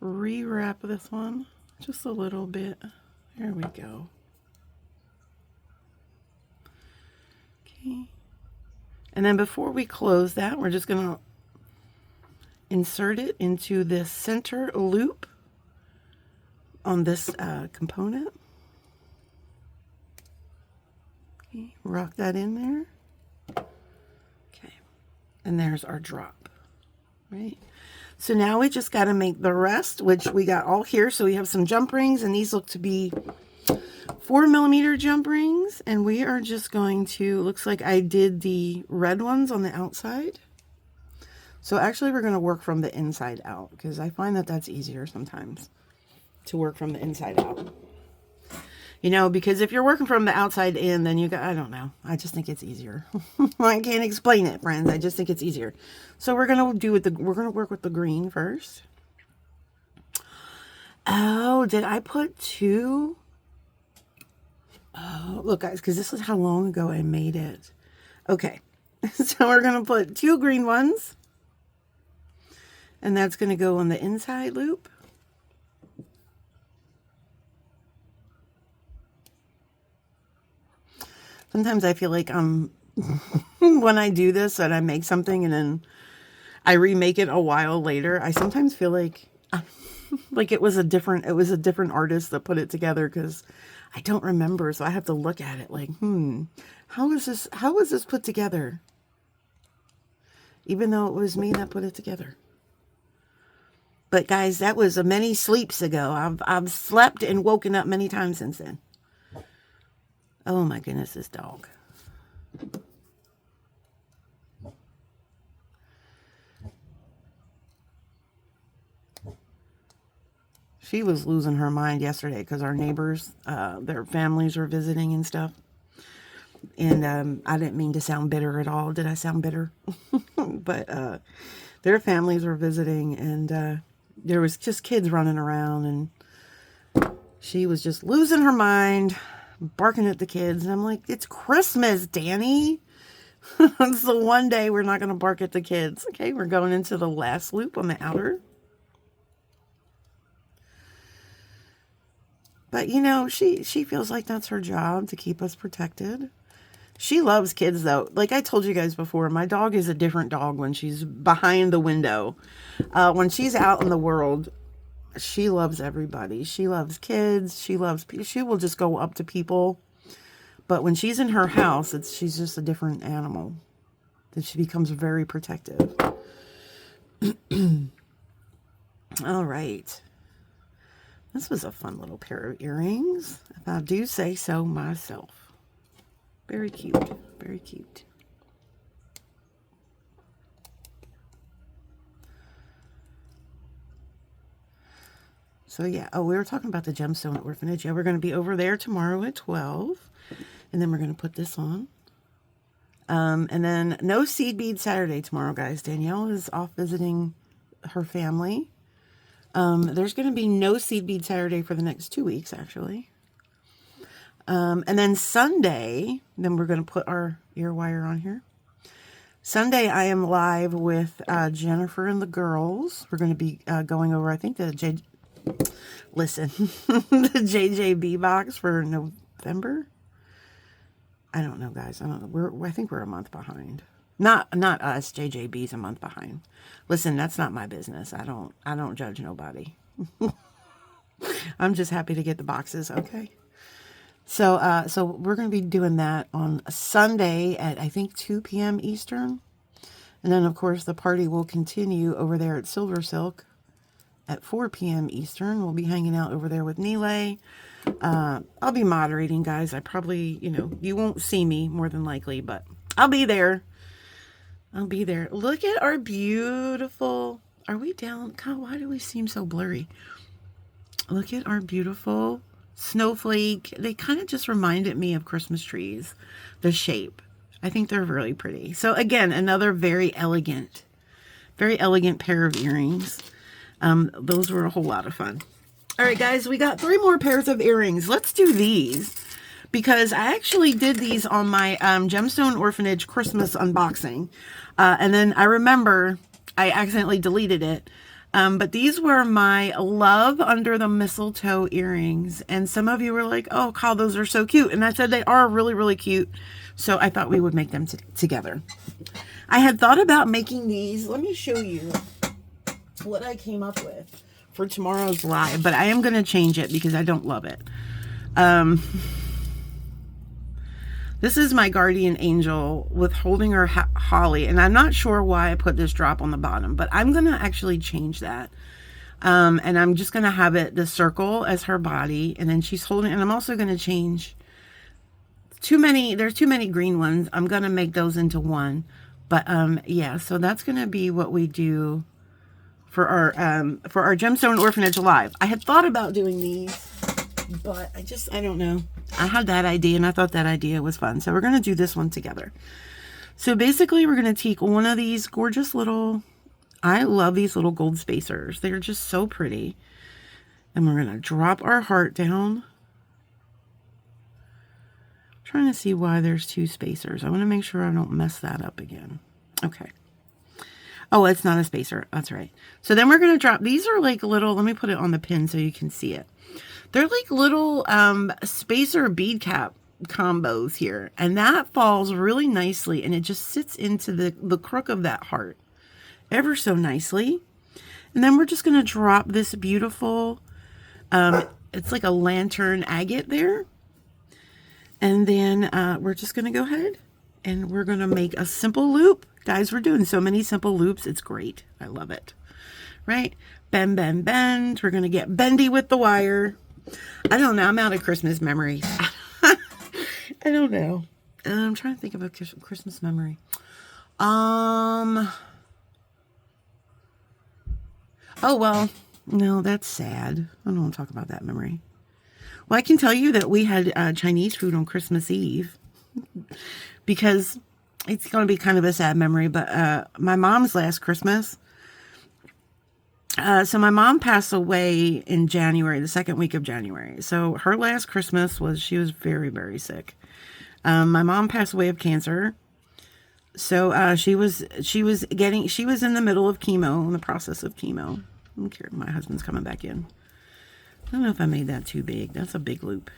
rewrap this one just a little bit. There we go. Okay. And then before we close that, we're just going to insert it into this center loop on this component. Okay, rock that in there. Okay. And there's our drop, right? So now we just got to make the rest, which we got all here. So we have some jump rings, and these look to be 4mm jump rings. And we are just going to, looks like I did the red ones on the outside. So actually we're going to work from the inside out because I find that that's easier sometimes to work from the inside out. You know, because if you're working from the outside in, then you got, I don't know. I just think it's easier. I can't explain it, friends. I just think it's easier. So we're going to do with we're going to work with the green first. Oh, did I put 2? Oh, look guys, because this is how long ago I made it. Okay. So we're going to put 2 green ones. And that's going to go on the inside loop. Sometimes I feel like when I do this and I make something and then I remake it a while later, I sometimes feel like it was a different artist that put it together because I don't remember. So I have to look at it like, how was this put together? Even though it was me that put it together. But guys, that was many sleeps ago. I've slept and woken up many times since then. Oh my goodness, this dog. She was losing her mind yesterday because our neighbors, their families were visiting and stuff. And I didn't mean to sound bitter at all. Did I sound bitter? But their families were visiting and there was just kids running around and she was just losing her mind, barking at the kids. And I'm like, it's Christmas, Danny. So one day we're not going to bark at the kids. Okay, we're going into the last loop on the outer. But you know, she feels like that's her job to keep us protected. She loves kids though. Like I told you guys before, my dog is a different dog when she's behind the window. When she's out in the world, she loves everybody. She loves kids. She will just go up to people. But when she's in her house, she's just a different animal. That she becomes very protective. All right. This was a fun little pair of earrings, if I do say so myself. Very cute. Very cute. So yeah, oh, we were talking about the Gemstone Orphanage. Yeah, we're going to be over there tomorrow at 12. And then we're going to put this on. And then no seed bead Saturday tomorrow, guys. Danielle is off visiting her family. There's going to be no seed bead Saturday for the next 2 weeks, actually. And then Sunday, then we're going to put our ear wire on here. Sunday, I am live with Jennifer and the girls. We're going to be going over, I think, the JJB box for November. I don't know, guys. I don't know. I think we're a month behind. Not us. JJB's a month behind. Listen, that's not my business. I don't judge nobody. I'm just happy to get the boxes. Okay. So we're going to be doing that on Sunday at, I think, 2 p.m. Eastern. And then, of course, the party will continue over there at Silver Silk at 4 p.m. Eastern. We'll be hanging out over there with Nile. I'll be moderating, guys. I probably, you won't see me more than likely, but I'll be there. I'll be there. Look at our beautiful, are we down? God, why do we seem so blurry? Look at our beautiful snowflake. They kind of just reminded me of Christmas trees, the shape. I think they're really pretty. So again, another very elegant pair of earrings. Those were a whole lot of fun. All right, guys, we got 3 more pairs of earrings. Let's do these because I actually did these on my Gemstone Orphanage Christmas unboxing. And then I remember I accidentally deleted it. But these were my Love Under the Mistletoe earrings. And some of you were like, oh, Kyle, those are so cute. And I said they are really, really cute. So I thought we would make them together. I had thought about making these. Let me show you what I came up with for tomorrow's live, but I am going to change it because I don't love it. This is my guardian angel with holding her holly, and I'm not sure why I put this drop on the bottom, but I'm going to actually change that. And I'm just going to have it the circle as her body, and then she's holding, and I'm also going to change there's too many green ones. I'm going to make those into one. But yeah, so that's going to be what we do for our Gemstone Orphanage Live. I had thought about doing these, but I don't know. I had that idea, and I thought that idea was fun. So we're going to do this one together. So basically, we're going to take one of these gorgeous little, I love these little gold spacers. They're just so pretty. And we're going to drop our heart down. I'm trying to see why there's 2 spacers. I want to make sure I don't mess that up again. Okay. Oh, it's not a spacer. That's right. So then we're going to drop, these are like little, let me put it on the pin so you can see it. They're like little spacer bead cap combos here. And that falls really nicely. And it just sits into the crook of that heart ever so nicely. And then we're just going to drop this beautiful, it's like a lantern agate there. And then we're just going to go ahead and we're going to make a simple loop. Guys, we're doing so many simple loops. It's great. I love it. Right? Bend, bend, bend. We're going to get bendy with the wire. I don't know. I'm out of Christmas memories. I don't know. I'm trying to think of a Christmas memory. Oh, well, no, that's sad. I don't want to talk about that memory. Well, I can tell you that we had Chinese food on Christmas Eve because it's going to be kind of a sad memory, but my mom's last Christmas. So my mom passed away in January, the second week of January. So her last Christmas she was very, very sick. My mom passed away of cancer. So she was in the middle of chemo, in the process of chemo. Okay, my husband's coming back in. I don't know if I made that too big. That's a big loop.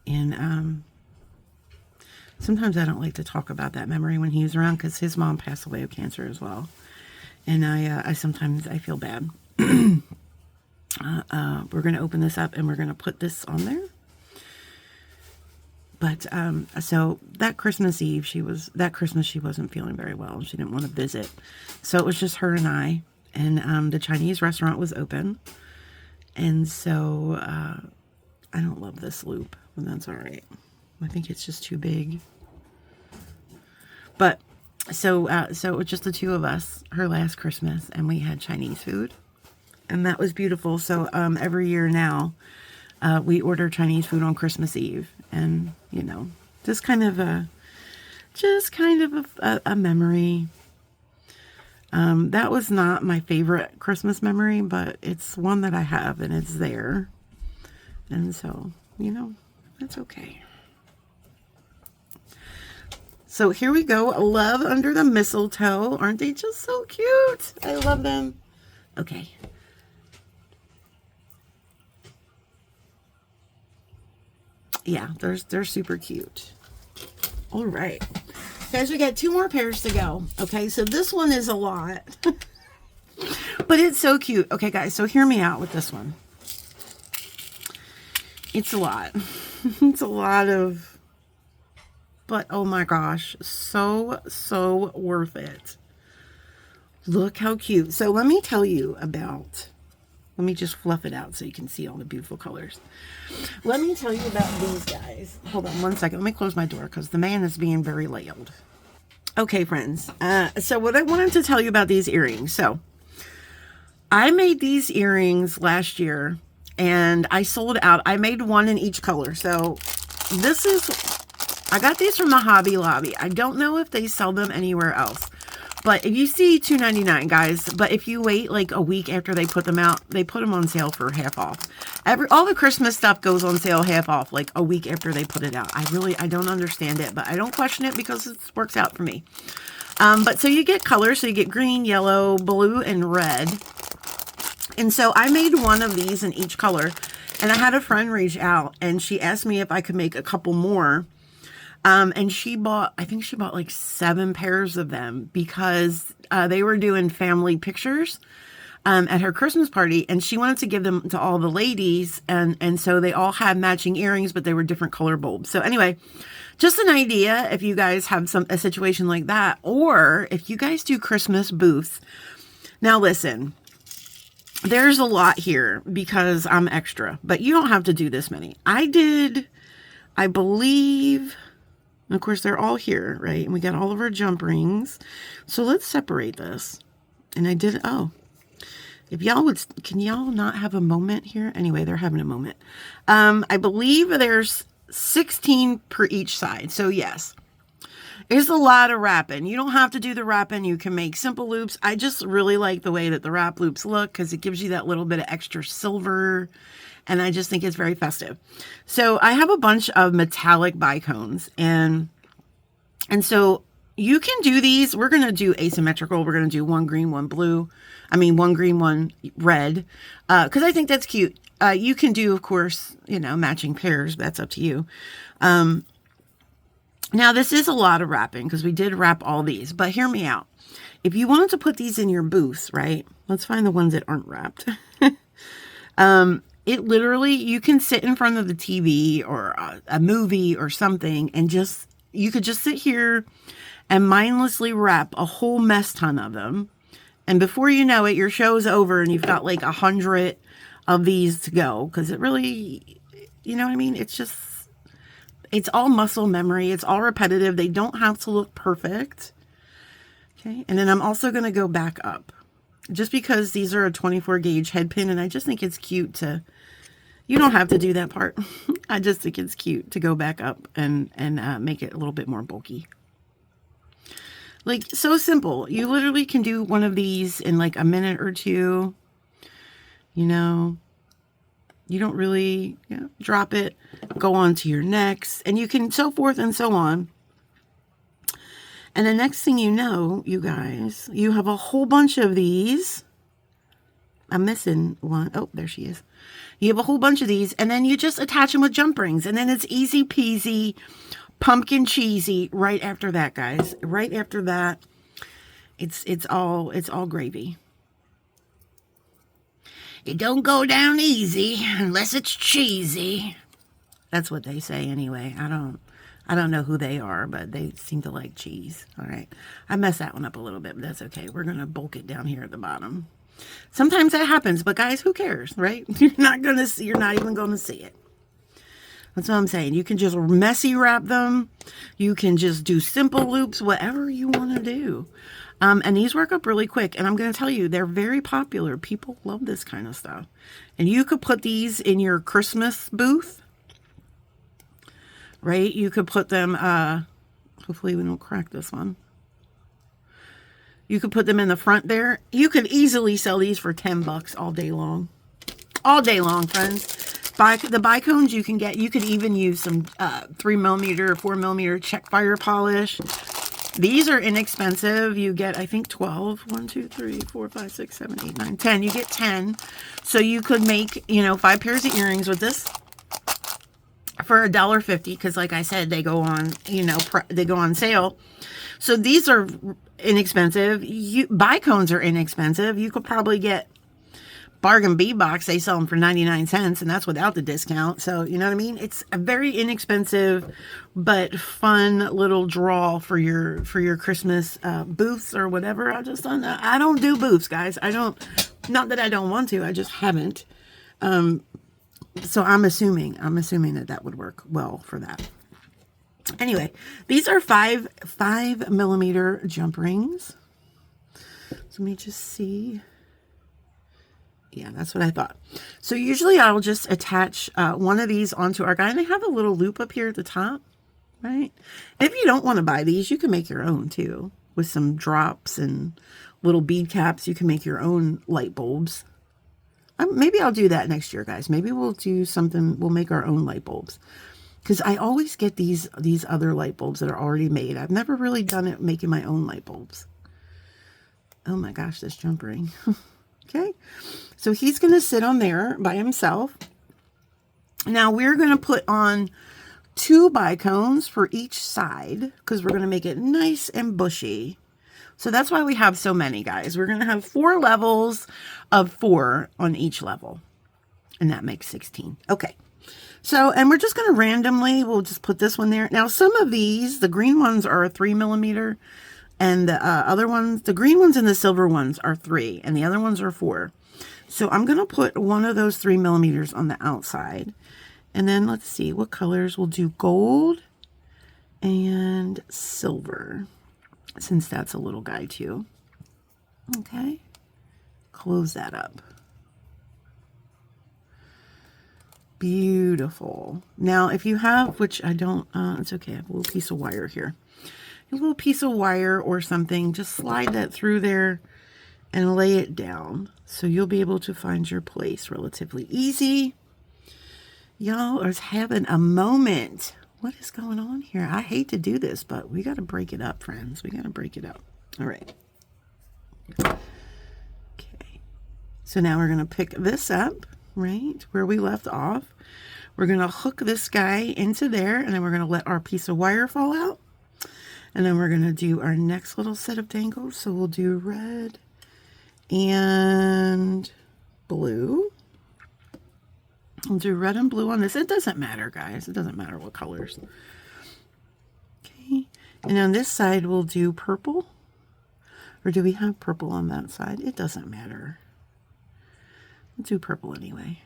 And sometimes I don't like to talk about that memory when he was around because his mom passed away of cancer as well. And I sometimes I feel bad. We're going to open this up and we're going to put this on there. But so that Christmas Eve, she wasn't feeling very well. She didn't want to visit. So it was just her and I. And the Chinese restaurant was open. And so I don't love this loop, but that's all right. I think it's just too big. But so it was just the two of us, her last Christmas, and we had Chinese food. And that was beautiful. So every year now, we order Chinese food on Christmas Eve. And, you know, just kind of a memory. That was not my favorite Christmas memory, but it's one that I have and it's there. And so, you know, that's okay. So here we go. Love under the mistletoe. Aren't they just so cute? I love them. Okay. Yeah, they're super cute. All right. Guys, we got 2 more pairs to go. Okay, so this one is a lot. But it's so cute. Okay, guys, so hear me out with this one. It's a lot. It's a lot of... But, oh my gosh, so worth it. Look how cute. So let me tell you about... Let me just fluff it out so you can see all the beautiful colors. Let me tell you about these guys. Hold on one second. Let me close my door because the man is being very loud. Okay, friends. So what I wanted to tell you about these earrings. So I made these earrings last year and I sold out. I made one in each color. So I got these from the Hobby Lobby. I don't know if they sell them anywhere else. But if you see $2.99, guys, but if you wait like a week after they put them out, they put them on sale for half off. All the Christmas stuff goes on sale half off like a week after they put it out. I don't understand it, but I don't question it because it works out for me. But so you get colors, so you get green, yellow, blue, and red. And so I made one of these in each color, and I had a friend reach out, and she asked me if I could make a couple more. And I think she bought like 7 pairs of them because they were doing family pictures at her Christmas party, and she wanted to give them to all the ladies, and so they all had matching earrings, but they were different color bulbs. So anyway, just an idea if you guys have a situation like that, or if you guys do Christmas booths. Now listen, there's a lot here because I'm extra, but you don't have to do this many. I did, I believe... And of course, they're all here, right? And we got all of our jump rings. So let's separate this. And I did, if y'all would, can y'all not have a moment here? Anyway, they're having a moment. I believe there's 16 per each side. So yes, it's a lot of wrapping. You don't have to do the wrapping. You can make simple loops. I just really like the way that the wrap loops look because it gives you that little bit of extra silver. And I just think it's very festive. So I have a bunch of metallic bicones. And so you can do these. We're going to do asymmetrical. We're going to do 1 green, 1 blue. I mean, 1 green, 1 red. Because I think that's cute. You can do, of course, you know, matching pairs. That's up to you. Now, this is a lot of wrapping because we did wrap all these. But hear me out. If you wanted to put these in your booth, right? Let's find the ones that aren't wrapped. It literally, you can sit in front of the TV or a movie or something and you could just sit here and mindlessly wrap a whole mess ton of them. And before you know it, your show's over and you've got like 100 of these to go. Because it really, you know what I mean? It's all muscle memory. It's all repetitive. They don't have to look perfect. Okay. And then I'm also going to go back up. Just because these are a 24 gauge head pin, and I just think it's cute to, you don't have to do that part. I just think it's cute to go back up and make it a little bit more bulky. Like, so simple. You literally can do one of these in like a minute or two, you know. You don't really drop it, go on to your next, and you can so forth and so on. And the next thing you know, you guys, you have a whole bunch of these. I'm missing one. Oh, there she is. You have a whole bunch of these, and then you just attach them with jump rings, and then it's easy peasy, pumpkin cheesy right after that, guys. Right after that, it's all gravy. It don't go down easy unless it's cheesy. That's what they say anyway. I don't know who they are, but they seem to like cheese. All right. I messed that one up a little bit, but that's okay. We're going to bulk it down here at the bottom. Sometimes that happens, but guys, who cares, right? You're not even going to see it. That's what I'm saying. You can just messy wrap them. You can just do simple loops, whatever you want to do. And these work up really quick. And I'm going to tell you, they're very popular. People love this kind of stuff. And you could put these in your Christmas booth, right? You could put them, hopefully we don't crack this one. You could put them in the front there. You could easily sell these for $10 all day long. All day long, friends. The bicones you can get, you could even use some 3mm, 4mm check fire polish. These are inexpensive. You get, I think, 12. 1, 2, 3, 4, 5, 6, 7, 8, 9, 10. You get 10. So you could make, 5 pairs of earrings with this for $1.50. Because like I said, they go on, they go on sale. So these are inexpensive. Bicones are inexpensive. You could probably get Bargain B box. They sell them for 99 cents, and that's without the discount. So, you know what I mean? It's a very inexpensive but fun little draw for your Christmas booths or whatever. I don't do booths, guys. Not that I don't want to, I just haven't. So I'm assuming that would work well for that. Anyway, these are 5mm jump rings. So let me just see. Yeah, that's what I thought. So usually I'll just attach one of these onto our guy, and they have a little loop up here at the top, right? And if you don't want to buy these, you can make your own too, with some drops and little bead caps. You can make your own light bulbs. Maybe I'll do that next year, guys. Maybe we'll do something. We'll make our own light bulbs. Because I always get these other light bulbs that are already made. I've never really done it making my own light bulbs. Oh my gosh, this jump ring. Okay, so he's going to sit on there by himself. Now we're going to put on 2 bicones for each side because we're going to make it nice and bushy. So that's why we have so many, guys. We're going to have 4 levels of 4 on each level. And that makes 16. Okay. So, and we're just going to randomly, we'll just put this one there. Now, some of these, the green ones are 3mm. And the other ones, the green ones and the silver ones are 3. And the other ones are 4. So I'm going to put one of those 3mm on the outside. And then let's see what colors. We'll do gold and silver, since that's a little guy too. Okay. Close that up. Beautiful. Now, if you have, which I don't, it's okay. I have a little piece of wire here. A little piece of wire or something, just slide that through there and lay it down. So you'll be able to find your place relatively easy. Y'all are having a moment. What is going on here? I hate to do this, but we got to break it up, friends. We got to break it up. All right. Okay. So now we're going to pick this up, right, where we left off. We're going to hook this guy into there, and then we're going to let our piece of wire fall out. And then we're going to do our next little set of dangles. So we'll do red and blue. We'll do red and blue on this. It doesn't matter, guys. It doesn't matter what colors. Okay. And on this side, we'll do purple. Or do we have purple on that side? It doesn't matter. We'll do purple anyway.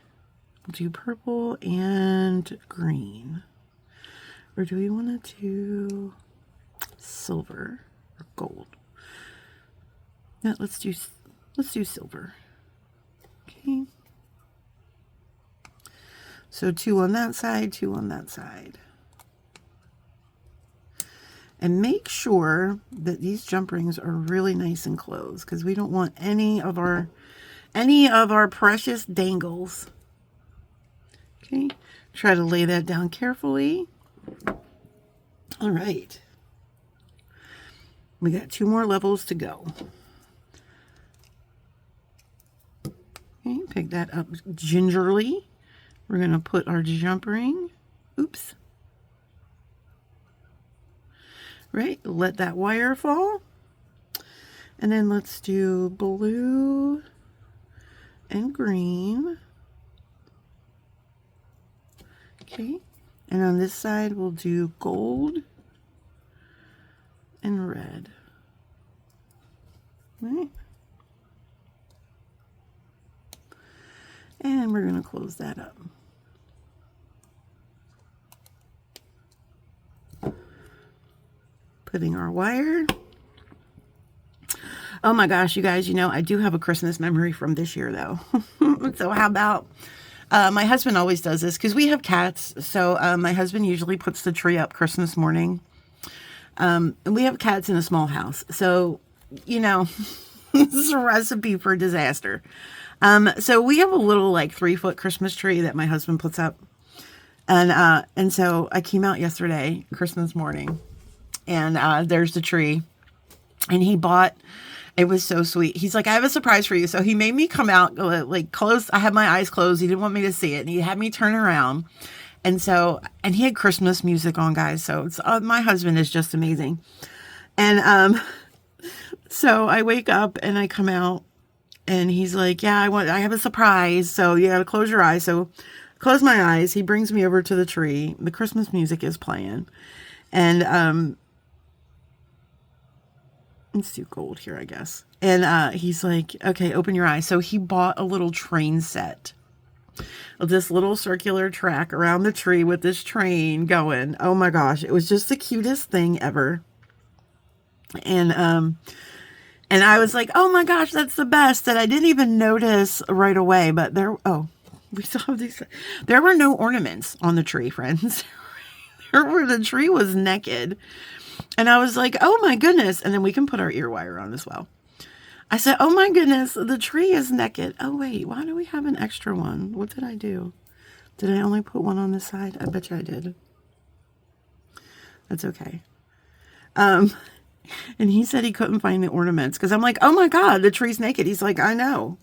We'll do purple and green. Or do we want to do silver or gold? No, let's do silver. Okay. So 2 on that side, 2 on that side. And make sure that these jump rings are really nice and closed, because we don't want any of our precious dangles Okay, try to lay that down carefully. All right. We got 2 more levels to go. Okay, pick that up gingerly. We're going to put our jump ring. Oops. Right, let that wire fall. And then let's do blue and green. Okay, and on this side we'll do gold and red. Right. And we're going to close that up. Putting our wire. Oh my gosh, you guys, you know, I do have a Christmas memory from this year though. So how about, my husband always does this because we have cats. So my husband usually puts the tree up Christmas morning. And we have cats in a small house. So, you know, this is a recipe for disaster. So we have a little like 3-foot Christmas tree that my husband puts up. And so I came out yesterday, Christmas morning, and there's the tree. And he bought, it was so sweet. He's like, I have a surprise for you. So he made me come out, like close. I had my eyes closed. He didn't want me to see it. And he had me turn around. And so, and he had Christmas music on, guys. So it's, my husband is just amazing. And, so I wake up and I come out and he's like, yeah, I have a surprise. So you got to close your eyes. So close my eyes. He brings me over to the tree. The Christmas music is playing. And, let's do gold here, I guess. And he's like, okay, open your eyes. So he bought a little train set of this little circular track around the tree with this train going. Oh my gosh, it was just the cutest thing ever. And I was like, oh my gosh, that's the best. That I didn't even notice right away. But we still have these. There were no ornaments on the tree, friends. The tree was naked. And I was like, oh my goodness. And then we can put our ear wire on as well. I said, oh my goodness, the tree is naked. Oh wait, why do we have an extra one? What did I do? Did I only put one on this side? I bet you I did. That's okay. And he said he couldn't find the ornaments because I'm like, oh my God, the tree's naked. He's like, I know.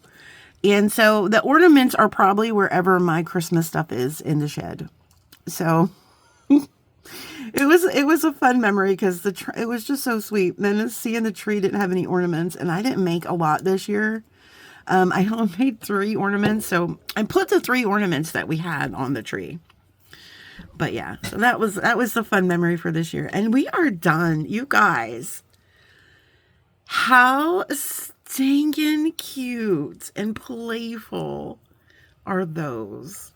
And so the ornaments are probably wherever my Christmas stuff is in the shed. So it was a fun memory because it was just so sweet. Then seeing the tree didn't have any ornaments, and I didn't make a lot this year. I only made 3 ornaments, so I put the 3 ornaments that we had on the tree. But yeah, so that was the fun memory for this year, and we are done, you guys. How stinking cute and playful are those?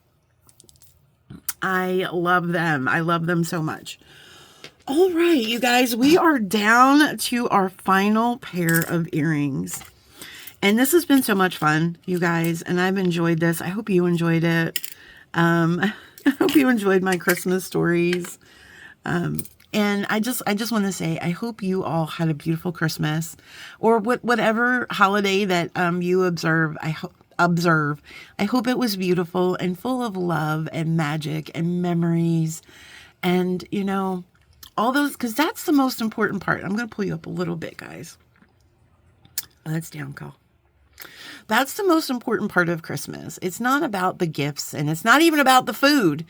I love them. I love them so much. All right, you guys, we are down to our final pair of earrings. And this has been so much fun, you guys, and I've enjoyed this. I hope you enjoyed it. I hope you enjoyed my Christmas stories. And I just want to say, I hope you all had a beautiful Christmas, or whatever holiday that you observe. I hope it was beautiful and full of love and magic and memories, and you know, all those, because that's the most important part. I'm going to pull you up a little bit, guys. Oh, that's down, call. That's the most important part of Christmas. It's not about the gifts, and it's not even about the food.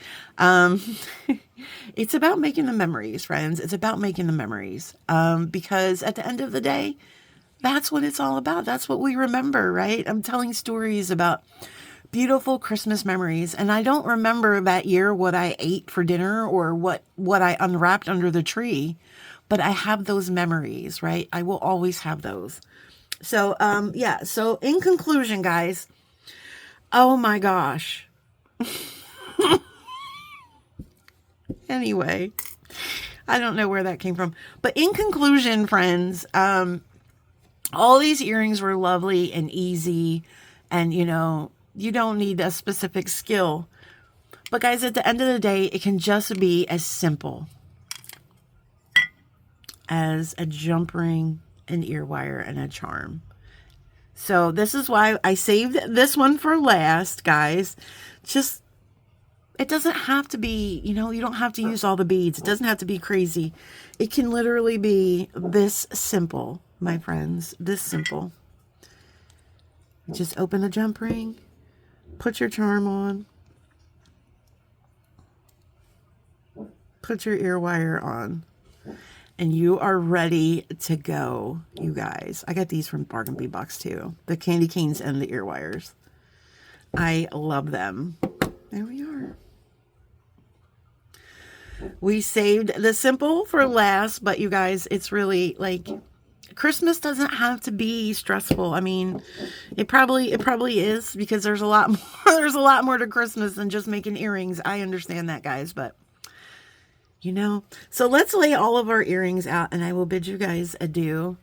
It's about making the memories, friends. It's about making the memories. Because at the end of the day, that's what it's all about. That's what we remember, right? I'm telling stories about beautiful Christmas memories. And I don't remember that year what I ate for dinner or what I unwrapped under the tree, but I have those memories, right? I will always have those. So, yeah. So in conclusion, guys, oh my gosh. Anyway, I don't know where that came from, but in conclusion, friends, all these earrings were lovely and easy, and you know, you don't need a specific skill, but guys, at the end of the day, it can just be as simple as a jump ring, an ear wire, and a charm. So this is why I saved this one for last, guys. It doesn't have to be, you know, you don't have to use all the beads. It doesn't have to be crazy. It can literally be this simple, my friends, this simple. Just open the jump ring, put your charm on, put your ear wire on, and you are ready to go, you guys. I got these from Bargain Bee Box too. The candy canes and the ear wires. I love them. There we are. We saved the simple for last, but you guys, it's really like Christmas doesn't have to be stressful. I mean, it probably is, because there's a lot more, there's a lot more to Christmas than just making earrings. I understand that, guys, but you know, so let's lay all of our earrings out and I will bid you guys adieu.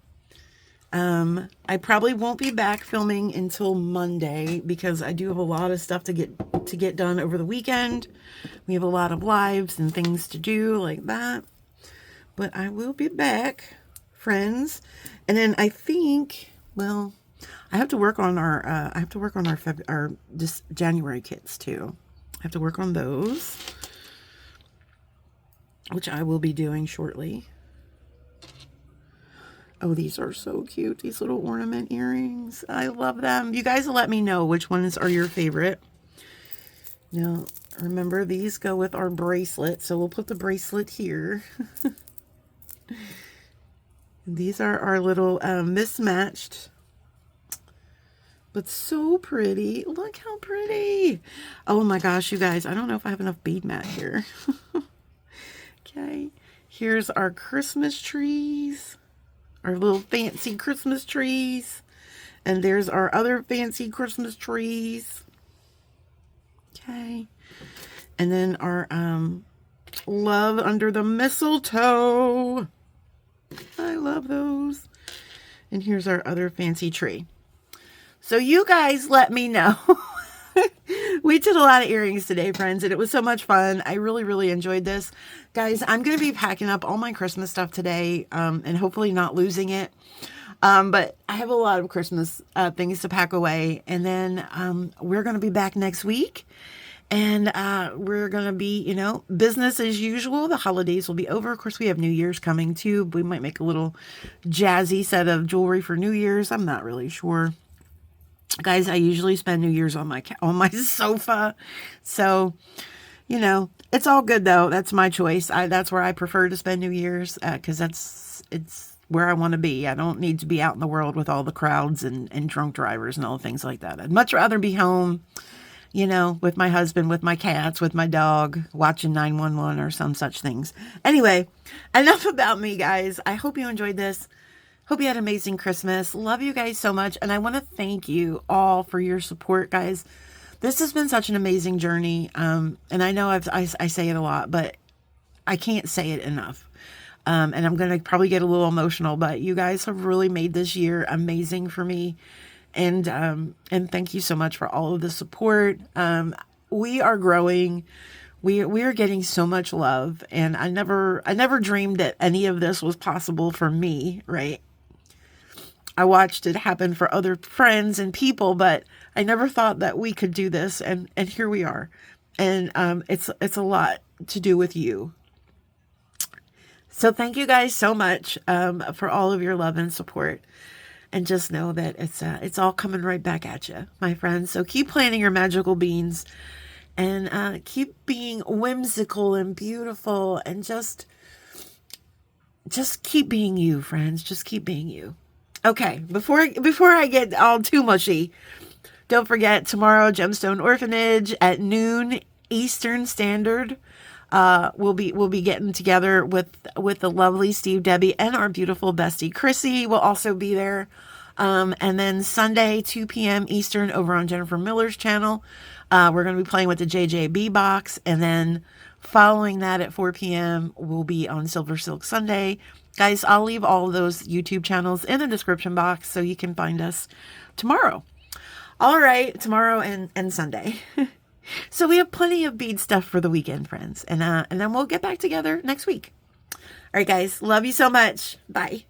I probably won't be back filming until Monday because I do have a lot of stuff to get done over the weekend. We have a lot of lives and things to do like that, but I will be back, friends. And then I think, well, I have to work on our this January kits too. I have to work on those, which I will be doing shortly. Oh, these are so cute. These little ornament earrings. I love them. You guys let me know which ones are your favorite. Now, remember, these go with our bracelet. So we'll put the bracelet here. These are our little mismatched, but so pretty. Look how pretty. Oh my gosh, you guys. I don't know if I have enough bead mat here. Okay. Here's our Christmas trees. Our little fancy Christmas trees. And there's our other fancy Christmas trees. Okay. And then our love under the mistletoe. I love those. And here's our other fancy tree. So you guys let me know. We did a lot of earrings today, friends, and it was so much fun. I really, really enjoyed this. Guys, I'm going to be packing up all my Christmas stuff today, and hopefully not losing it. But I have a lot of Christmas things to pack away. And then we're going to be back next week. And we're going to be, you know, business as usual. The holidays will be over. Of course, we have New Year's coming too. We might make a little jazzy set of jewelry for New Year's. I'm not really sure. Guys, I usually spend New Year's on my sofa. So, you know, it's all good though. That's my choice. That's where I prefer to spend New Year's because it's where I want to be. I don't need to be out in the world with all the crowds and drunk drivers and all things like that. I'd much rather be home, you know, with my husband, with my cats, with my dog, watching 911 or some such things. Anyway, enough about me, guys. I hope you enjoyed this. Hope you had an amazing Christmas. Love you guys so much. And I want to thank you all for your support, guys. This has been such an amazing journey. And I know I say it a lot, but I can't say it enough. And I'm going to probably get a little emotional, but you guys have really made this year amazing for me. And thank you so much for all of the support. We are growing. We are getting so much love. And I never dreamed that any of this was possible for me, right? I watched it happen for other friends and people, but I never thought that we could do this. And here we are. And it's a lot to do with you. So thank you guys so much for all of your love and support. And just know that it's all coming right back at you, my friends. So keep planting your magical beans and keep being whimsical and beautiful and just keep being you, friends. Just keep being you. Okay, before I get all too mushy, don't forget tomorrow, Gemstone Orphanage at noon Eastern Standard. We'll be getting together with the lovely Steve, Debbie, and our beautiful bestie Chrissy will also be there. And then Sunday, 2 p.m. Eastern over on Jennifer Miller's channel. We're going to be playing with the JJB box. And then following that at 4 p.m. we'll be on Silver Silk Sunday. Guys, I'll leave all of those YouTube channels in the description box so you can find us tomorrow. All right, tomorrow and Sunday. So we have plenty of bead stuff for the weekend, friends. And then we'll get back together next week. All right, guys. Love you so much. Bye.